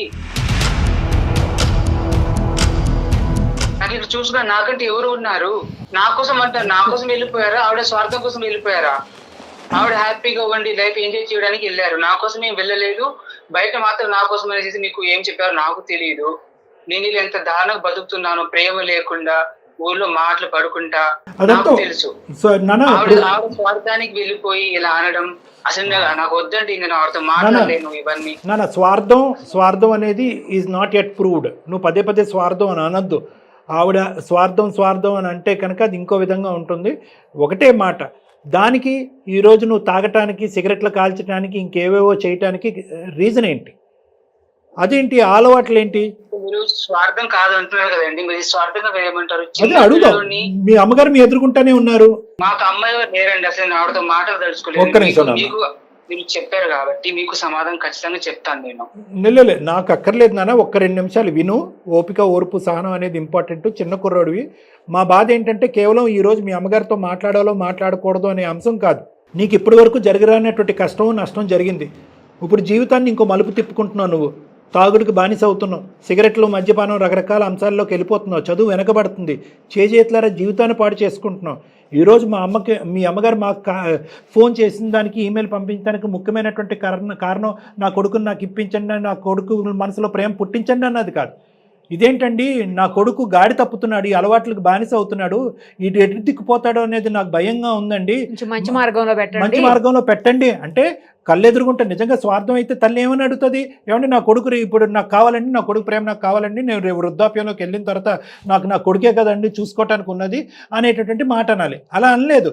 నాకు ఇక్కడ చూసుకున్నా నాకంటే ఎవరు ఉన్నారు? నా కోసం అంటారు, నా కోసం వెళ్ళిపోయారా? ఆవిడ స్వార్థం కోసం వెళ్ళిపోయారా? ఆవిడ హ్యాపీగా ఉండి లైఫ్ ఎంజాయ్ చేయడానికి వెళ్ళారు, నా కోసం ఏం వెళ్ళలేదు. బయట మాత్రం నా కోసం అనేసి మీకు ఏం చెప్పారో నాకు తెలియదు. నేను ఎంత దారుణంగా బతుకుతున్నాను, ప్రేమ లేకుండా, ఊర్లో మాటలు పడుకుంటా, నాకు తెలుసు. ఆవిడ స్వార్థానికి వెళ్ళిపోయి ఇలా అనడం అసలు నాకు వద్దండి. నేను ఆవిడతో మాట్లాడలేను ఇవన్నీ. స్వార్థం అనేది ఈజ్ నాట్ ఎట్ ప్రూవ్డ్. నువ్వు పదే పదే స్వార్థం అని అనొద్దు. ఆవిడ స్వార్థం అని అంటే కనుక అది ఇంకో విధంగా ఉంటుంది. ఒకటే మాట, దానికి ఈరోజు నువ్వు తాగటానికి, సిగరెట్లు కాల్చడానికి, ఇంకేవేవో చేయటానికి రీజన్ ఏంటి? అదేంటి అలవాట్లు ఏంటి? మీరు స్వార్థం కాదు అంటున్నారు కదండి, మీరు స్వార్థంగా వేయమంటారు. మీ అమ్మగారు మీ ఎదుర్కొంటానే ఉన్నారు. మాకు అమ్మాయి లేరండి, అసలు ఆవిడతో మాటలు తలుచుకోలేదు. మీకు మీరు చెప్పారు కాబట్టి మీకు సమాధానం ఖచ్చితంగా చెప్తాను నేను. నెల్లలే నాకు అక్కర్లేదు నాన్న, ఒక్క 2 నిమిషాలు విను. ఓపిక, ఓర్పు, సహనం అనేది ఇంపార్టెంట్. చిన్న కుర్రాడివి. మా బాధ ఏంటంటే కేవలం ఈరోజు మీ అమ్మగారితో మాట్లాడాలో మాట్లాడకూడదు అనే అంశం కాదు. నీకు ఇప్పటి వరకు జరగరానటువంటి కష్టం, నష్టం జరిగింది. ఇప్పుడు జీవితాన్ని ఇంకో మలుపు తిప్పుకుంటున్నావు. నువ్వు తాగుడికి బానిస అవుతున్నావు, సిగరెట్లు, మద్యపానం, రకరకాల అంశాల్లోకి వెళ్ళిపోతున్నావు, చదువు వెనకబడుతుంది, చేతులారా జీవితాన్ని పాడు చేసుకుంటున్నావు. ఈరోజు మీ అమ్మగారు మాకు ఫోన్ చేసిన దానికి, ఈమెయిల్ పంపించడానికి ముఖ్యమైనటువంటి కారణం నా కొడుకుని నాకు ఇప్పించండి, నా కొడుకు మనసులో ప్రేమ పుట్టించండి అన్నది కాదు. ఇదేంటండి, నా కొడుకు గాడి తప్పుతున్నాడు, ఈ అలవాట్లకు బానిస అవుతున్నాడు, ఇటు ఎటు దిక్కుపోతాడు అనేది నాకు భయంగా ఉందండి, మంచి మార్గంలో పెట్టండి అంటే కళ్ళెదురుగుంటే నిజంగా స్వార్థం అయితే తల్లి ఏమని అడుగుతుంది? ఏమంటే నా కొడుకు ఇప్పుడు నాకు కావాలండి, నా కొడుకు ప్రేమ నాకు కావాలండి, నేను రేపు వృద్ధాప్యంలోకి వెళ్ళిన తర్వాత నాకు నా కొడుకే కదండి చూసుకోవటానికి ఉన్నది అనేటటువంటి మాట అనాలి. అలా అనలేదు.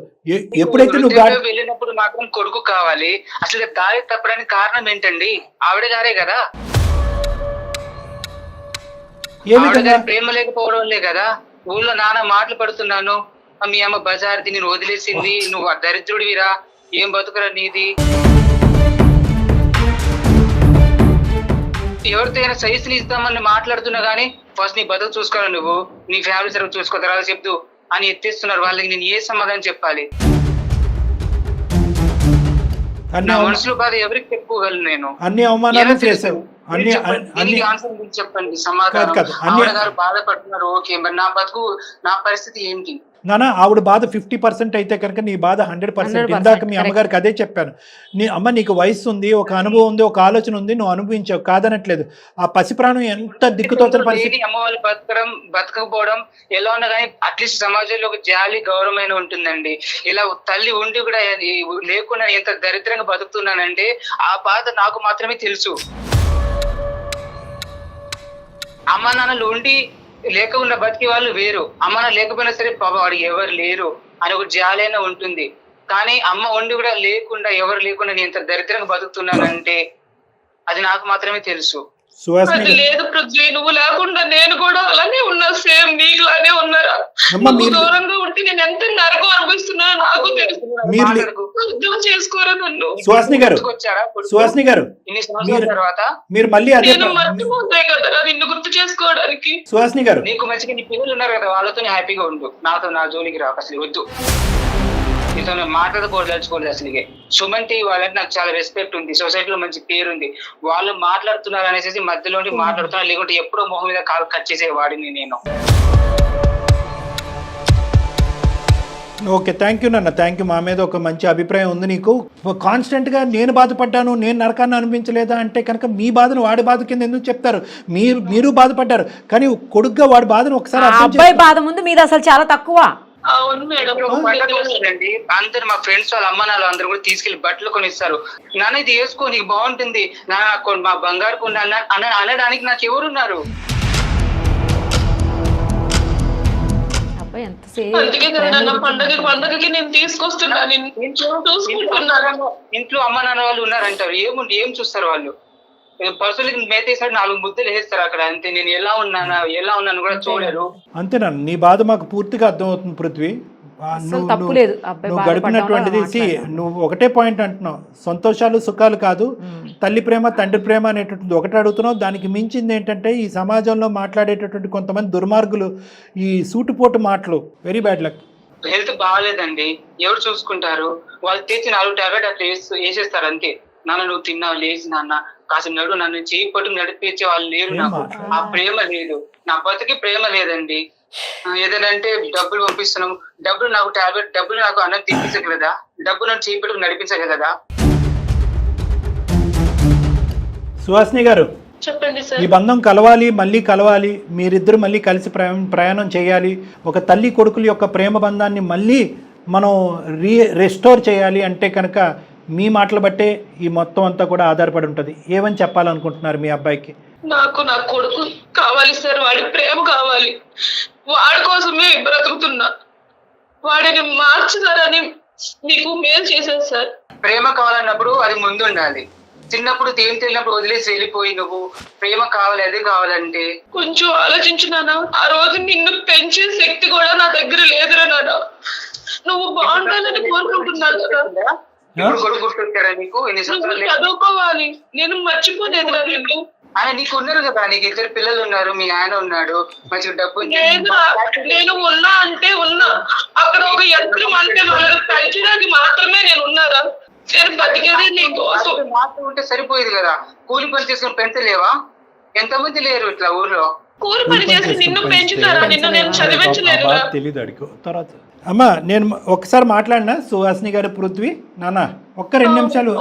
ఎప్పుడైతే నువ్వు వెళ్ళినప్పుడు మాత్రం కొడుకు కావాలి. అసలు దారి తప్పడానికి కారణం ఏంటండి? ఆవిడ గారే కదా. ప్రేమ లేకపోవడం కదా. ఊళ్ళో నాన్న మాటలు పడుతున్నాను, మీ అమ్మ బజార్ది నేను వదిలేసింది, నువ్వు దరిద్రుడివిరా, ఏం బతుకురా నీది. ఎవరితో అయినా సైజుని ఇస్తామని మాట్లాడుతున్నా గానీ ఫస్ట్ నీ బతుకు చూసుకోవాలి, నువ్వు నీ ఫ్యామిలీ సర్వ్ చూసుకో, తర్వాత చెప్తూ అని ఎత్తేస్తున్నారు. వాళ్ళకి నేను ఏ సమాధానం చెప్పాలి? నా మనసులో బాధ ఎవరికి చెప్పుకోగలను నేను? అన్ని అవమానాలు చేశావు. చెప్పండి సమాధానం. ఆవిడ గారు బాధపడుతున్నారు, ఓకే, మరి నా బతుకు, నా పరిస్థితి ఏంటి? నాన్న ఆవిడ బాధ 50% అయితే కనుక నీ బాధ 100%. ఇందాక మీ అమ్మగారికి అదే చెప్పాను. నీకు వయసు ఉంది, ఒక అనుభవం ఉంది, ఒక ఆలోచన ఉంది, నువ్వు అనుభవించావు, కాదనట్లేదు. ఆ పసి ప్రాణం ఎంత దిక్కుతోచని పరిస్థితి. అమ్మ వాళ్ళు బతకపోవడం ఎలా ఉన్నా కానీ అట్లీస్ట్ సమాజంలో ఒక జాలి, గౌరవమైన ఉంటుందండి. ఇలా తల్లి ఉండి కూడా లేకుండా ఎంత దరిద్రంగా బతుకుతున్నానంటే ఆ బాధ నాకు మాత్రమే తెలుసు. అమ్మ నాన్నలు ఉండి లేకుండా బతికే వాళ్ళు వేరు, అమ్మ నాన్న లేకపోయినా సరే పాప వాడికి ఎవరు లేరు అని ఒక జాలైనా ఉంటుంది. కానీ అమ్మ ఉండి కూడా లేకుండా, ఎవరు లేకుండా నేను ఇంత దరిద్రంగా బతుకుతున్నానంటే అది నాకు మాత్రమే తెలుసు. సుహాసిని అది లేదు పృథ్వీ, నువ్వు లేకుండా నేను కూడా అలానే ఉన్నా, సేమ్ నీకులానే ఉన్నారా. అమ్మ, నువ్వు మీరు- దూరంగా ఉంటే నేను ఎంత నరకం అనుభవిస్తున్నానో నాకు తెలుసు. మీరు అర్థం చేసుకోరా నన్ను. సుహాసిని గారు, గుర్తుకొచ్చారా కొడుకు? సుహాసిని గారు, ఇన్ని సంవత్సరాల తర్వాత మీరు మళ్ళీ అదే నేను మర్చిపోతాయి కదా నిన్ను గుర్తు చేసుకోవడానికి. సుహాసిని గారు, నీకు మంచిగా నీ పిల్లలు ఉన్నారు కదా, వాళ్ళతో హ్యాపీగా ఉండు. నాతో నా జోలికి రాక అసలు వద్దు. నీతో మాట్లాడుకోదలుచుకోలేదు అసలుగే. సుమంతి వాళ్ళంటే నాకు చాలా రెస్పెక్ట్ ఉంది, సొసైటీలో మంచి పేరు ఉంది. వాళ్ళు మాట్లాడుతున్నారు అనేసి మధ్యలో మాట్లాడుతున్నారు, లేకుంటే ఎప్పుడో మొహం మీద కాలు కట్ చేసేవాడిని నేను. ఓకే, థ్యాంక్ యూ నాన్న, థ్యాంక్ యూ. మా మీద ఒక మంచి అభిప్రాయం ఉంది నీకు. కాన్స్టెంట్గా నేను బాధపడ్డాను, నేను నరకాన్ని అనిపించలేదా అంటే కనుక మీ బాధను వాడి బాధ కింద ఎందుకు చెప్తారు? మీరు బాధపడ్డారు, కానీ కొడుగ్గా వాడి బాధను ఒకసారి ఆ అర్థం అబ్బాయి బాధ ముందు మీది అసలు చాలా తక్కువ. అవును మేడం. ఒక పండగ వస్తుందండి, అందరు మా ఫ్రెండ్స్ వాళ్ళ అమ్మ నాన్న అందరూ కూడా తీసుకెళ్లి బట్టలు కొనిస్తారు. నాన్న ఇది వేసుకో నీకు బాగుంటుంది, మా బంగారు కొండ అనడానికి నాకు ఎవరున్నారు? అబ్బాయి ఎంతసేపు అందుకే కదా నాన్న పండగకి నేను తీసుకొస్తున్నా, నేను చూసుకుంటున్నాను. ఇంట్లో అమ్మ నాన్న వాళ్ళు ఉన్నారంటారు, ఏం చూస్తారు వాళ్ళు? పర్సనల్ మేతేసాడు 4 ముద్దలు వేస్తారు అక్కడ, అంతే. నేను ఎలా ఉన్నాను కూడా చూడరు. అంతేనా? నీ బాధ మాకు పూర్తిగా అర్థమవుతుంది పృథ్వీ. అసలు తప్పు లేదు. అబ్బాయి నువ్వు బాధపడ్డావు, గడిపినటువంటిది నువ్వు ఒకటే పాయింట్ అంటున్నావు, సంతోషాలు సుఖాలు కాదు, తల్లి ప్రేమ తండ్రి ప్రేమ అనేటటువంటిది ఒకటే అడుగుతున్నావు. దానికి మించింది ఏంటంటే ఈ సమాజంలో మాట్లాడేటటువంటి కొంతమంది దుర్మార్గులు, ఈ సూటుపోటు మాటలు, వెరీ బ్యాడ్ లక్. హెల్త్ బాగాలేదండి, ఎవరు చూసుకుంటారు? వాళ్ళు తెచ్చి 4 టాబ్లెట్ అట్లా వేసేస్తారు అంతే. నాన్న నువ్వు తిన్నావు, లేచి నాన్న కాస్త నడు, నన్ను చేయి పట్టు నడిపించే వాళ్ళు లేరు నాకు. ఆ ప్రేమ లేదు, నా బతికి ప్రేమ లేదండి. ఏదంటే డబ్బులు పంపిస్తున్నాం, డబ్బులు నాకు టాబ్లెట్, డబ్బులు నాకు అన్నం తినిపించగలదా? డబ్బులు నన్ను చేయి పట్టుకు నడిపించగలదా? సుహాసిని గారు, చెప్పండి సార్. ఈ బంధం మళ్ళీ కలవాలి, మీరిద్దరు మళ్ళీ కలిసి ప్రయాణం చేయాలి. ఒక తల్లి కొడుకుల యొక్క ప్రేమ బంధాన్ని మళ్ళీ మనం రెస్టోర్ చేయాలి అంటే కనుక మీ మాటలు బట్టే ఈ మొత్తం అంతా కూడా ఆధారపడి ఉంటుంది. ఏమని చెప్పాలనుకుంటున్నారు మీ అబ్బాయికి? నాకు నా కొడుకు కావాలి సార్, వాడి ప్రేమ కావాలి. వాడి కోసమే బ్రతుకుతున్నా, వాడిని మార్చుతారని మీకు మేలు చేశాను సార్. ప్రేమ కావాలన్నప్పుడు అది ముందు ఉండాలి. చిన్నప్పుడు ఏం తెలియనప్పుడు వదిలేసి వెళ్ళిపోయి నువ్వు ప్రేమ కావాలి అది కావాలంటే కొంచెం ఆలోచించున్నానా. ఆ రోజు నిన్ను పెంచే శక్తి కూడా నా దగ్గర లేదురా నాన్న. నువ్వు బాగుండాలని కోరుకుంటున్నాను కదా. ఇప్పుడు కొడుకు గుర్తొచ్చారా నీకు? ఎన్ని నువ్వు సంవత్సరాలు చదువుకోవాలి, నేను మర్చిపోలేదురా నిన్ను. ఆయన నీకు ఉన్నారు కదా, నీకు 2 పిల్లలు ఉన్నారు, మీ ఆయన ఉన్నాడు, మంచిగా డబ్బు ఉంది. నేను ఉన్నా అంటే ఉన్నా, అక్కడ ఒక యంత్రం అంటే వాళ్ళని పెంచడానికి మాత్రమే నేను ఉన్నారా? నేను బతికేది నీ కోసం. మాత్రం ఉంటే సరిపోయేది కదా, కూలి పని చేసుకుని పెంచలేవా? ఎంతమంది లేరు ఇట్లా ఊర్లో? కూలి పని చేసి నిన్ను పెంచుతారా? నిన్ను నేను చదివించలేదురా? తెలీదు అడిగో తర్వాత. అమ్మా, నేను ఒకసారి మాట్లాడినా సుహాసిని గారు, పృథ్వీ నాన్న ఒక్క 2 నిమిషాలు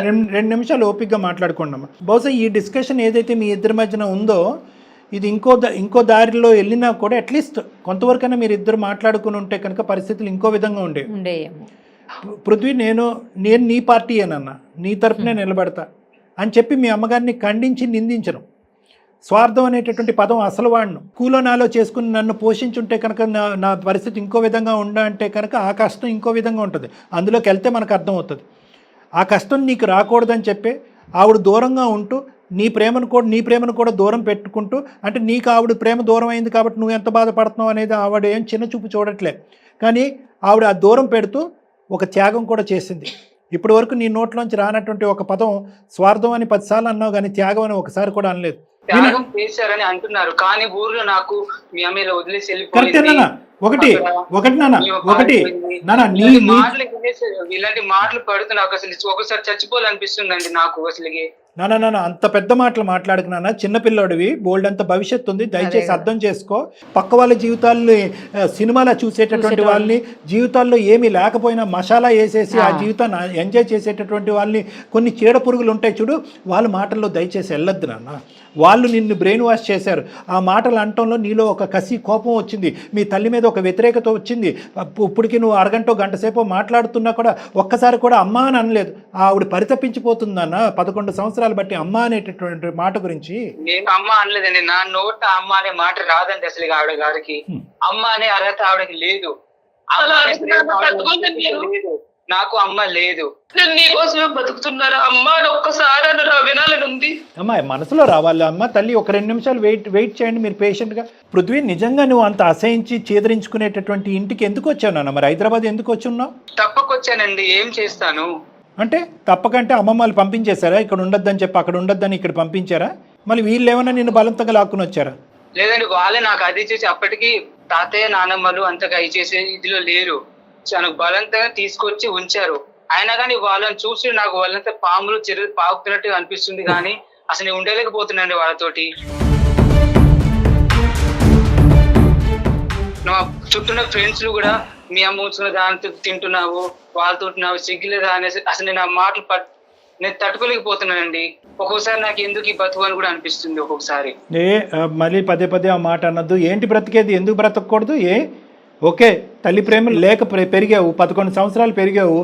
2 నిమిషాలు ఓపికగా మాట్లాడుకోండి అమ్మా. బహుశా ఈ డిస్కషన్ ఏదైతే మీ ఇద్దరి మధ్యన ఉందో ఇది ఇంకో దారిలో వెళ్ళినా కూడా అట్లీస్ట్ కొంతవరకైనా మీరు ఇద్దరు మాట్లాడుకుని ఉంటే కనుక పరిస్థితులు ఇంకో విధంగా ఉండేయేమో. పృథ్వీ, నేను నీ పార్టీయేనన్నా, నీ తరపునే నిలబడతా అని చెప్పి మీ అమ్మగారిని ఖండించి నిందించను. స్వార్థం అనేటటువంటి పదం అసలు వాడిను. కూలో నాలో చేసుకుని నన్ను పోషించుంటే కనుక నా పరిస్థితి ఇంకో విధంగా అంటే కనుక ఆ కష్టం ఇంకో విధంగా ఉంటుంది. అందులోకి వెళ్తే మనకు అర్థమవుతుంది. ఆ కష్టం నీకు రాకూడదని చెప్పి ఆవిడ దూరంగా ఉంటూ నీ ప్రేమను కూడా దూరం పెట్టుకుంటూ, అంటే నీకు ఆవిడ ప్రేమ దూరం అయింది కాబట్టి నువ్వు ఎంత బాధపడుతున్నావు అనేది ఆవిడ ఏం చిన్న చూపు చూడట్లే. కానీ ఆవిడ ఆ దూరం పెడుతూ ఒక త్యాగం కూడా చేసింది. ఇప్పటి వరకు నీ నోట్లోంచి రానటువంటి ఒక పదం స్వార్థం అని 10 సార్లు అన్నావు, కానీ త్యాగం అని ఒకసారి కూడా అనలేదు. త్యాగం చేశారని అంటున్నారు, కానీ ఊర్లో నాకు మీ అమ్మ వదిలేసి కరెక్టే నాన్న. ఒకటి నాన్న, ఇలాంటి మాటలు పడుతూ నాకు అసలు ఒకసారి చచ్చిపోవాలనిపిస్తుందండి నాకు అసలుకి. నాన్న అంత పెద్ద మాటలు మాట్లాడకు నాన్న, చిన్నపిల్లాడివి, బోల్డ్ అంత భవిష్యత్తు ఉంది, దయచేసి అర్థం చేసుకో. పక్క వాళ్ళ జీవితాల్ని సినిమాలో చూసేటటువంటి వాళ్ళని, జీవితాల్లో ఏమీ లేకపోయినా మసాలా వేసేసి ఆ జీవితాన్ని ఎంజాయ్ చేసేటటువంటి వాళ్ళని, కొన్ని చీడ పురుగులు ఉంటాయి చూడు, వాళ్ళ మాటల్లో దయచేసి వెళ్ళొద్దు నాన్న. వాళ్ళు నిన్ను బ్రెయిన్ వాష్ చేశారు. ఆ మాటలు అనటంలో నీలో ఒక కసి, కోపం వచ్చింది, మీ తల్లి మీద ఒక వ్యతిరేకత వచ్చింది. ఇప్పటికి నువ్వు అరగంట గంట సేపు మాట్లాడుతున్నా కూడా ఒక్కసారి కూడా అమ్మ అని అనలేదు. ఆవిడ పరితపించిపోతుందన్న 11 సంవత్సరాలు బట్టి అమ్మ అనేటటువంటి మాట గురించి. నేను అమ్మ అనలేదండి, నా నోట అమ్మ అనే మాట రాదండి అసలు ఆవిడ గారికి. అమ్మ అనే అర్హత ఆవిడకి లేదు. నాకు అమ్మ లేదు. నేను నీకోసమే బతుకుతున్నారా అమ్మ అని ఒక్కసారి అన్న వినాలని ఉంది. అమ్మా మనసులో రావాలి. అమ్మ తల్లి ఒక 2 నిమిషాలు వెయిట్ చేయండి మీరు పేషెంట్గా. పృథ్వీ, నిజంగా నువ్వు అంత అసహించి చేదరించుకునేటటువంటి ఇంటికి ఎందుకు వచ్చావు నాన్న? మరి హైదరాబాద్ ఎందుకు వచ్చున్నావు? తప్పకొచ్చానండి, ఏం చేస్తాను. అంటే తప్పకంటే అమ్మమ్మ వాళ్ళు పంపించేశారా? ఇక్కడ ఉండొద్దని చెప్పి అక్కడ ఉండొద్దని ఇక్కడ పంపించారా? మళ్ళీ వీళ్ళు ఏమన్నా నిన్ను బలంతంగా లాక్కుని వచ్చారా? లేదండి, వాళ్ళే నాకు అది చేసి అప్పటికి తాతయ్య నానమ్మలు అంతగా చేసే ఇదిలో లేరు. నాకు బలంతంగా తీసుకొచ్చి ఉంచారు. అయినా కానీ వాళ్ళని చూసి నాకు వాళ్ళంతా పాములు చెరువు పాకుతున్నట్టు అనిపిస్తుంది, కానీ అసలు నేను ఉండలేకపోతున్నాండి వాళ్ళతోటి. నా చుట్టూ ఫ్రెండ్స్ కూడా మీ అమ్మ ఉంచుకున్న దానితో తింటున్నావు, వాళ్ళతో సిగ్గులేదా అనేసి అసలు నేను ఆ మాటలు నేను తట్టుకోలేకపోతున్నానండి. ఒక్కొక్కసారి నాకు ఎందుకు ఈ బతుకు అని కూడా అనిపిస్తుంది ఒక్కొక్కసారి. మళ్ళీ పదే ఆ మాట అన్నద్దు. ఏంటి బ్రతికేది? ఎందుకు బ్రతకూడదు? ఓకే, తల్లి ప్రేమ లేక పెరిగావు, 11 సంవత్సరాలు పెరిగావు,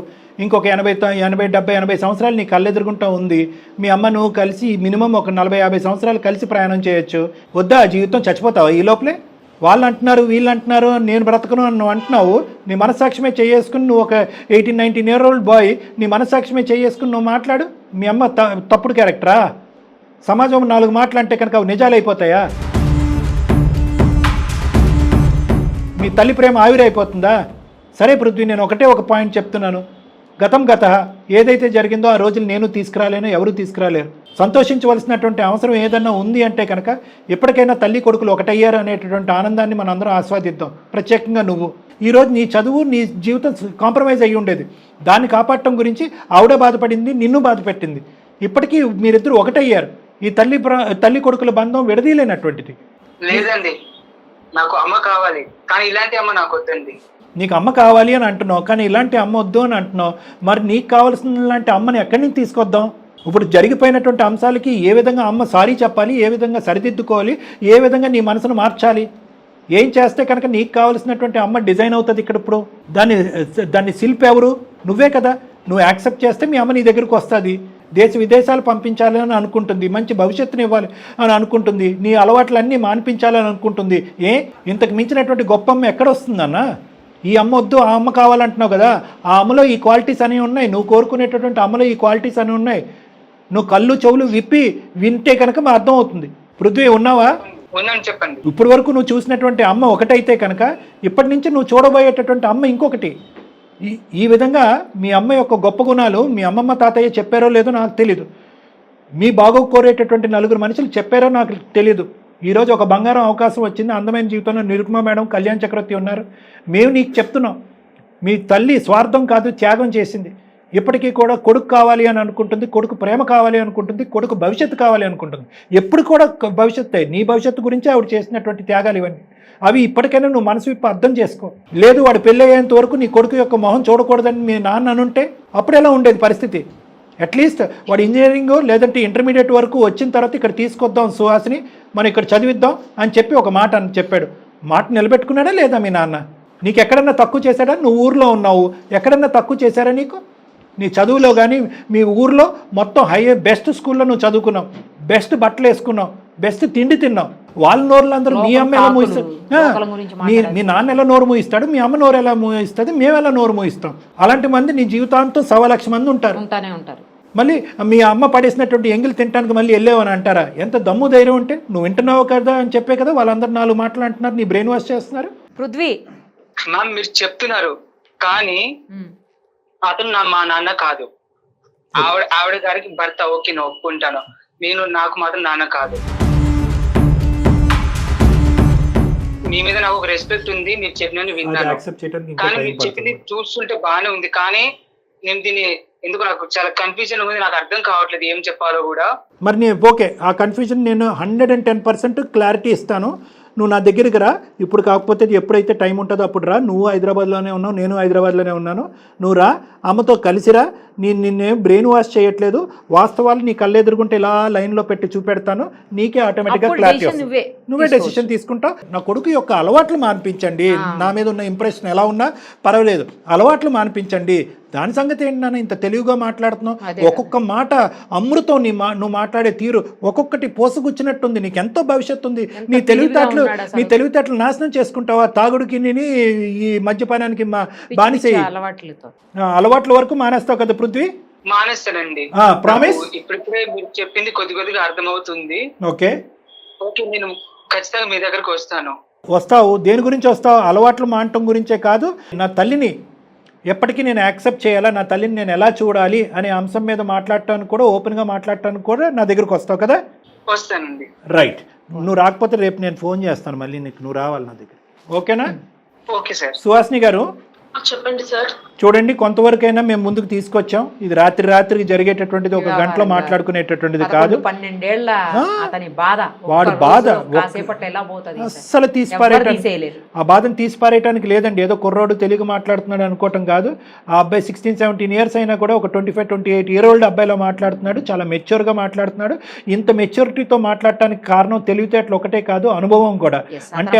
ఇంకొక 80 సంవత్సరాలు నీ కళ్ళెదురుగుంటూ ఉంది. మీ అమ్మ నువ్వు కలిసి మినిమం ఒక 40-50 సంవత్సరాలు కలిసి ప్రయాణం చేయొచ్చు. వద్దా ఆ జీవితం? చచ్చిపోతావా ఈ లోపలే? వాళ్ళు అంటున్నారు వీళ్ళు అంటున్నారు నేను బ్రతకను అని నువ్వు అంటున్నావు. నీ మనస్సాక్షిమే చేసుకుని నువ్వు ఒక 18-19 year old బాయ్, నీ మనస్సాక్షిమే చేసుకుని నువ్వు మాట్లాడు. మీ అమ్మ తప్పుడు క్యారెక్టరా? సమాజం 4 మాటలు అంటే కనుక అవి నిజాలు అయిపోతాయా? మీ తల్లి ప్రేమ ఆవిరైపోతుందా? సరే పృథ్వీ, నేను ఒక పాయింట్ చెప్తున్నాను. గత ఏదైతే జరిగిందో ఆ రోజులు నేను తీసుకురాలేను, ఎవరు తీసుకురాలేరు. సంతోషించవలసినటువంటి అవసరం ఏదన్నా ఉంది అంటే కనుక ఎప్పటికైనా తల్లి కొడుకులు ఒకటయ్యారు అనేటటువంటి ఆనందాన్ని మనం అందరం ఆస్వాదిద్దాం. ప్రత్యేకంగా నువ్వు ఈరోజు నీ చదువు నీ జీవితం కాంప్రమైజ్ అయ్యి ఉండేది. దాన్ని కాపాడటం గురించి ఆవిడ బాధపడింది, నిన్ను బాధ పెట్టింది. ఇప్పటికీ మీరిద్దరు ఒకటయ్యారు. ఈ తల్లి కొడుకుల బంధం విడదీయలేనటువంటిది. లేదండి, నాకు అమ్మ కావాలి, కానీ ఇలాంటి అమ్మ నాకు వద్దండి. నీకు అమ్మ కావాలి అని అంటున్నావు, కానీ ఇలాంటి అమ్మ వద్దు అని అంటున్నావు. మరి నీకు కావాల్సిన లాంటి అమ్మని ఎక్కడి నుంచి తీసుకొద్దాం? ఇప్పుడు జరిగిపోయినటువంటి అంశాలకి ఏ విధంగా అమ్మ సారీ చెప్పాలి, ఏ విధంగా సరిదిద్దుకోవాలి, ఏ విధంగా నీ మనసును మార్చాలి, ఏం చేస్తే కనుక నీకు కావాల్సినటువంటి అమ్మ డిజైన్ అవుతుంది ఇక్కడ? ఇప్పుడు దాన్ని శిల్పి ఎవరు? నువ్వే కదా. నువ్వు యాక్సెప్ట్ చేస్తే మీ అమ్మ నీ దగ్గరకు వస్తుంది. దేశ విదేశాలు పంపించాలని అనుకుంటుంది, మంచి భవిష్యత్తుని ఇవ్వాలి అని అనుకుంటుంది, నీ అలవాట్లన్నీ మాన్పించాలని అనుకుంటుంది. ఇంతకు మించినటువంటి గొప్ప అమ్మ ఎక్కడ వస్తుందన్న? ఈ అమ్మ వద్దు ఆ అమ్మ కావాలంటున్నావు కదా, ఆ అమ్మలో ఈ క్వాలిటీస్ అనేవి ఉన్నాయి. నువ్వు కోరుకునేటటువంటి అమ్మలో ఈ క్వాలిటీస్ అనేవి ఉన్నాయి. నువ్వు కళ్ళు చెవులు విప్పి వింటే కనుక మా అర్థం అవుతుంది. పృథ్వీ, ఉన్నావా? చెప్పండి. ఇప్పటి వరకు నువ్వు చూసినటువంటి అమ్మ ఒకటైతే కనుక ఇప్పటి నుంచి నువ్వు చూడబోయేటటువంటి అమ్మ ఇంకొకటి. ఈ విధంగా మీ అమ్మ యొక్క గొప్ప గుణాలు మీ అమ్మమ్మ తాతయ్య చెప్పారో లేదో నాకు తెలీదు. మీ బాగోగు కోరేటటువంటి 4 మనుషులు చెప్పారో నాకు తెలీదు. ఈరోజు ఒక బంగారం అవకాశం వచ్చింది. అందమైన జీవితంలో నిరుపమ మేడం, కళ్యాణ్ చక్రవర్తి ఉన్నారు. మేము నీకు చెప్తున్నాం, మీ తల్లి స్వార్థం కాదు, త్యాగం చేసింది. ఇప్పటికీ కూడా కొడుకు కావాలి అని అనుకుంటుంది, కొడుకు ప్రేమ కావాలి అనుకుంటుంది, కొడుకు భవిష్యత్తు కావాలి అనుకుంటుంది. ఎప్పుడు కూడా భవిష్యత్తే, నీ భవిష్యత్తు గురించి ఆవిడ చేసినటువంటి త్యాగాలు ఇవన్నీ. అవి ఇప్పటికైనా నువ్వు మనసు విప్పి అర్థం చేసుకో. లేదు వాడు పెళ్ళి అయ్యేంత వరకు నీ కొడుకు యొక్క మొహం చూడకూడదని మీ నాన్న అనుంటే అప్పుడు ఎలా ఉండేది పరిస్థితి? అట్లీస్ట్ వాడు ఇంజనీరింగ్ లేదంటే ఇంటర్మీడియట్ వరకు వచ్చిన తర్వాత ఇక్కడ తీసుకొద్దాం సుహాసిని, మనం ఇక్కడ చదివిద్దాం అని చెప్పి ఒక మాట అని చెప్పాడు. మాట నిలబెట్టుకున్నాడా లేదా మీ నాన్న? నీకు ఎక్కడన్నా తక్కువ చేశాడా? నువ్వు ఊర్లో ఉన్నావు, ఎక్కడన్నా తక్కువ చేశారా నీకు? నీ చదువులో కానీ మీ ఊర్లో మొత్తం బెస్ట్ స్కూల్లో నువ్వు చదువుకున్నావు, బెస్ట్ బట్టలు వేసుకున్నావు, బెస్ట్ తిండి తిన్నావు. వాళ్ళ నోరులు అందరూ మీ అమ్మ ఎలా మూయిస్తాడు, మీ నాన్న ఎలా నోరు మూయిస్తాడు, మీ అమ్మ నోరు ఎలా మూయిస్తుంది, మేము ఎలా నోరు మూయిస్తాం. అలాంటి మంది నీ జీవితాంతం 1,00,000 మంది ఉంటారు. మళ్ళీ మీ అమ్మ పడేసినటువంటి ఎంగిల్ తినడానికి మళ్ళీ వెళ్ళావని అంటారా? ఎంత దమ్ము ధైర్యం ఉంటే నువ్వు వింటున్నావు కదా అని చెప్పే కదా వాళ్ళందరూ 4 మాటలు అంటున్నారు, నీ బ్రెయిన్ వాష్ చేస్తున్నారు. పృథ్వీ మ్యామ్, మీరు చెప్తున్నారు కానీ అతను మా నాన్న కాదు. ఆవిడ గారికి భర్త, ఓకే నేను ఒప్పుకుంటాను. నాకు మాత్రం నాన్న కాదు. మీ మీద నాకు ఒక రెస్పెక్ట్ ఉంది, మీరు చెప్పిన విన్నాను, కానీ మీరు చెప్పింది చూస్తుంటే బాగానే ఉంది. కానీ నేను దీన్ని ఎందుకు నాకు చాలా కన్ఫ్యూజన్ ఉంది, నాకు అర్థం కావట్లేదు ఏం చెప్పాలో కూడా. మరి నేను ఓకే, ఆ కన్ఫ్యూజన్ నేను 110% క్లారిటీ ఇస్తాను. నువ్వు నా దగ్గరికి రా ఇప్పుడు, కాకపోతే ఎప్పుడైతే టైం ఉంటుందో అప్పుడు రా. నువ్వు హైదరాబాద్లోనే ఉన్నావు, నేను హైదరాబాద్లోనే ఉన్నాను. నువ్వు రా, అమ్మతో కలిసిరా. నిన్నేం బ్రెయిన్ వాష్ చేయట్లేదు, వాస్తవాలు నీ కళ్ళెదురుగుంటే ఇలా లైన్లో పెట్టి చూపెడతాను, నీకే ఆటోమేటిక్గా అప్పుడు క్లారిటీ decision వస్తుంది. నువ్వే డెసిషన్ తీసుకుంటావు. నా కొడుకు యొక్క అలవాట్లు మాన్పించండి, నా మీద ఉన్న ఇంప్రెషన్ ఎలా ఉన్నా పర్వాలేదు, అలవాట్లు మాన్పించండి. దాని సంగతి ఏంటి నాన్న ఇంత తెలివిగా మాట్లాడుతున్నావు? ఒక్కొక్క మాట అమృతం. నువ్వు మాట్లాడే తీరు ఒక్కొక్కటి పోసుగుచ్చినట్టుంది. నీకు ఎంతో భవిష్యత్తు ఉంది. నీ తెలివితేటలు నాశనం చేసుకుంటావా? తాగుడికి ఈ మద్యపానానికి బానిస అలవాట్ల వరకు మానేస్తావు కదా పృథ్వీ? మానేస్తానండి. ప్రామిస్? ఇప్పుడిప్పుడే మీరు చెప్పింది కొద్దిగా అర్థమవుతుంది. ఓకే, నేను ఖచ్చితంగా మీ దగ్గరకు వస్తావు. దేని గురించి వస్తావు? అలవాట్లు మానటం గురించే కాదు, నా తల్లిని ఎప్పటికీ నేను యాక్సెప్ట్ చేయాలా, నా తల్లిని నేను ఎలా చూడాలి అనే అంశం మీద మాట్లాడటానికి కూడా, ఓపెన్గా మాట్లాడటానికి కూడా నా దగ్గరకు వస్తావు కదా? వస్తానండి. రైట్. నువ్వు రాకపోతే రేపు నేను ఫోన్ చేస్తాను మళ్ళీ నీకు, నువ్వు రావాలి నా దగ్గర. ఓకేనా? Okay sir. సుహాసిని గారు చెప్పండి సార్. చూడండి, కొంతవరకైనా మేము ముందుకు తీసుకొచ్చాం. ఇది రాత్రికి జరిగేటటువంటిది, ఒక గంటలో మాట్లాడుకునేటటువంటిది కాదు. 12 ఏళ్ల అతని బాధ, వాడి బాధ అస్సలు ఆ బాధను తీసిపారేయటానికి లేదండి. ఏదో కుర్రోడు తెలుగు మాట్లాడుతున్నాడు అనుకోవటం కాదు. ఆ అబ్బాయి 16-17 ఇయర్స్ అయినా కూడా ఒక 25-28 ఇయర్ ఓల్డ్ అబ్బాయిలో మాట్లాడుతున్నాడు. చాలా మెచ్యూర్గా మాట్లాడుతున్నాడు. ఇంత మెచ్యూరిటీతో మాట్లాడటానికి కారణం తెలివితేటలు ఒకటే కాదు, అనుభవం కూడా. అంటే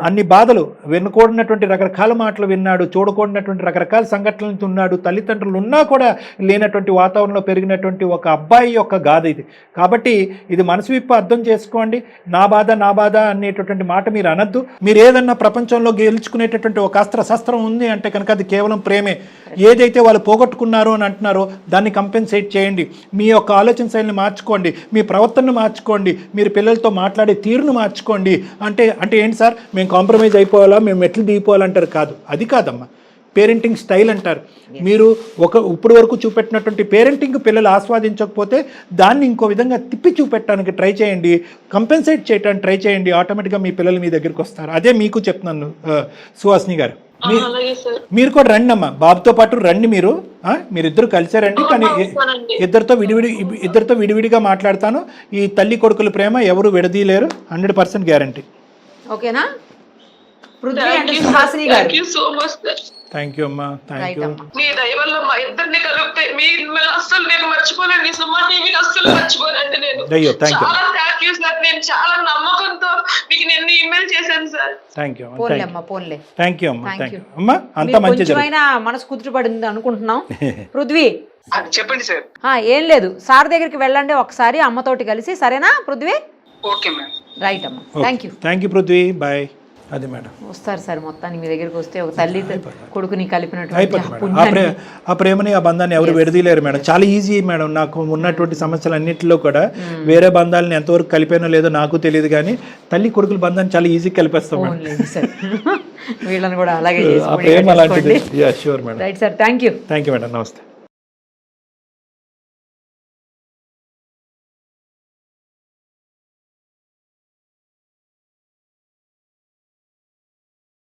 అన్ని బాధలు వినకూడనటువంటి రకరకాల మాటలు విన్నాడు, చూడకూడనటువంటి రకరకాల సంఘటనలు ఉన్నాడు. తల్లిదండ్రులు ఉన్నా కూడా లేనటువంటి వాతావరణంలో పెరిగినటువంటి ఒక అబ్బాయి యొక్క గాథ ఇది. కాబట్టి ఇది మనసు విప్ప అర్థం చేసుకోండి. నా బాధ అనేటటువంటి మాట మీరు అనద్దు. మీరు ఏదన్నా ప్రపంచంలో గెలుచుకునేటటువంటి ఒక శస్త్రం ఉంది అంటే కనుక అది కేవలం ప్రేమే. ఏదైతే వాళ్ళు పోగొట్టుకున్నారో అని అంటున్నారో దాన్ని కంపెన్సేట్ చేయండి. మీ యొక్క ఆలోచన శైలిని మార్చుకోండి, మీ ప్రవర్తనను మార్చుకోండి, మీరు పిల్లలతో మాట్లాడే తీరును మార్చుకోండి. అంటే ఏంటి సార్, మేము కాంప్రమైజ్ అయిపోవాలా, మేము మెట్లు దిగిపోవాలంటారు? కాదు, అది కాదమ్మా. పేరెంటింగ్ స్టైల్ అంటారు. మీరు ఇప్పుడు వరకు చూపెట్టినటువంటి పేరెంటింగ్ పిల్లలు ఆస్వాదించకపోతే దాన్ని ఇంకో విధంగా తిప్పి చూపెట్టడానికి ట్రై చేయండి, కంపెన్సేట్ చేయడానికి ట్రై చేయండి. ఆటోమేటిక్గా మీ పిల్లలు మీ దగ్గరికి వస్తారు. అదే మీకు చెప్తున్నాను సుహాసిని గారు. మీరు కూడా రండి అమ్మా, బాబుతో పాటు రండి. మీరిద్దరు కలిసే రండి. కానీ ఇద్దరితో విడివిడిగా మాట్లాడతాను. ఈ తల్లి కొడుకుల ప్రేమ ఎవరు విడదీయలేరు, 100% గ్యారంటీ. ఓకేనా? Prithvi and Suhasini garu, thank you అమ్మా. Thank you. మీ దయ వల్ల మా ఇద్దరిని కలిపితే మిమ్మల్ని అస్సలు నేను మర్చిపోలేండి. సుమా టీవీని అస్సలు మర్చిపోలేండి. నేను చాలా థ్యాంక్ యూ సార్. నేను చాలా నమ్మకంతో మీకు నేను ఈమెయిల్ చేశాను సార్. థ్యాంక్ యూ పోన్లే. థ్యాంక్ యూ అమ్మా. అమ్మా అంత మంచిది. మనసు కుదుటపడింది అనుకుంటున్నాం. పృథ్వీ చెప్పండి సార్. ఏం లేదు, సార్ దగ్గరికి వెళ్ళండి ఒకసారి అమ్మతోటి కలిసి, సరేనా పృథ్వీ? Okay madam. రైట్ అమ్మా. Thank you Prithvi. బాయ్. అది మేడం వస్తారు సార్. మొత్తానికి మీ దగ్గరికి వస్తే ఒక తల్లి కొడుకుని కలిపినట్టు ఆ ప్రేమని, ఆ బంధాన్ని ఎవరు విడదీయలేరు మేడం. చాలా ఈజీ మేడం. నాకు ఉన్నటువంటి సమస్యలు అన్నింటిలో కూడా వేరే బంధాలను ఎంతవరకు కలిపానో లేదో నాకు తెలియదు, కానీ తల్లి కొడుకుల బంధాన్ని చాలా ఈజీగా కలిపేస్తాం మేడం. వీళ్ళని కూడా అలాగే ప్రేమ అలాంటిది. Sure madam. Right sir. Thank you madam. నమస్తే.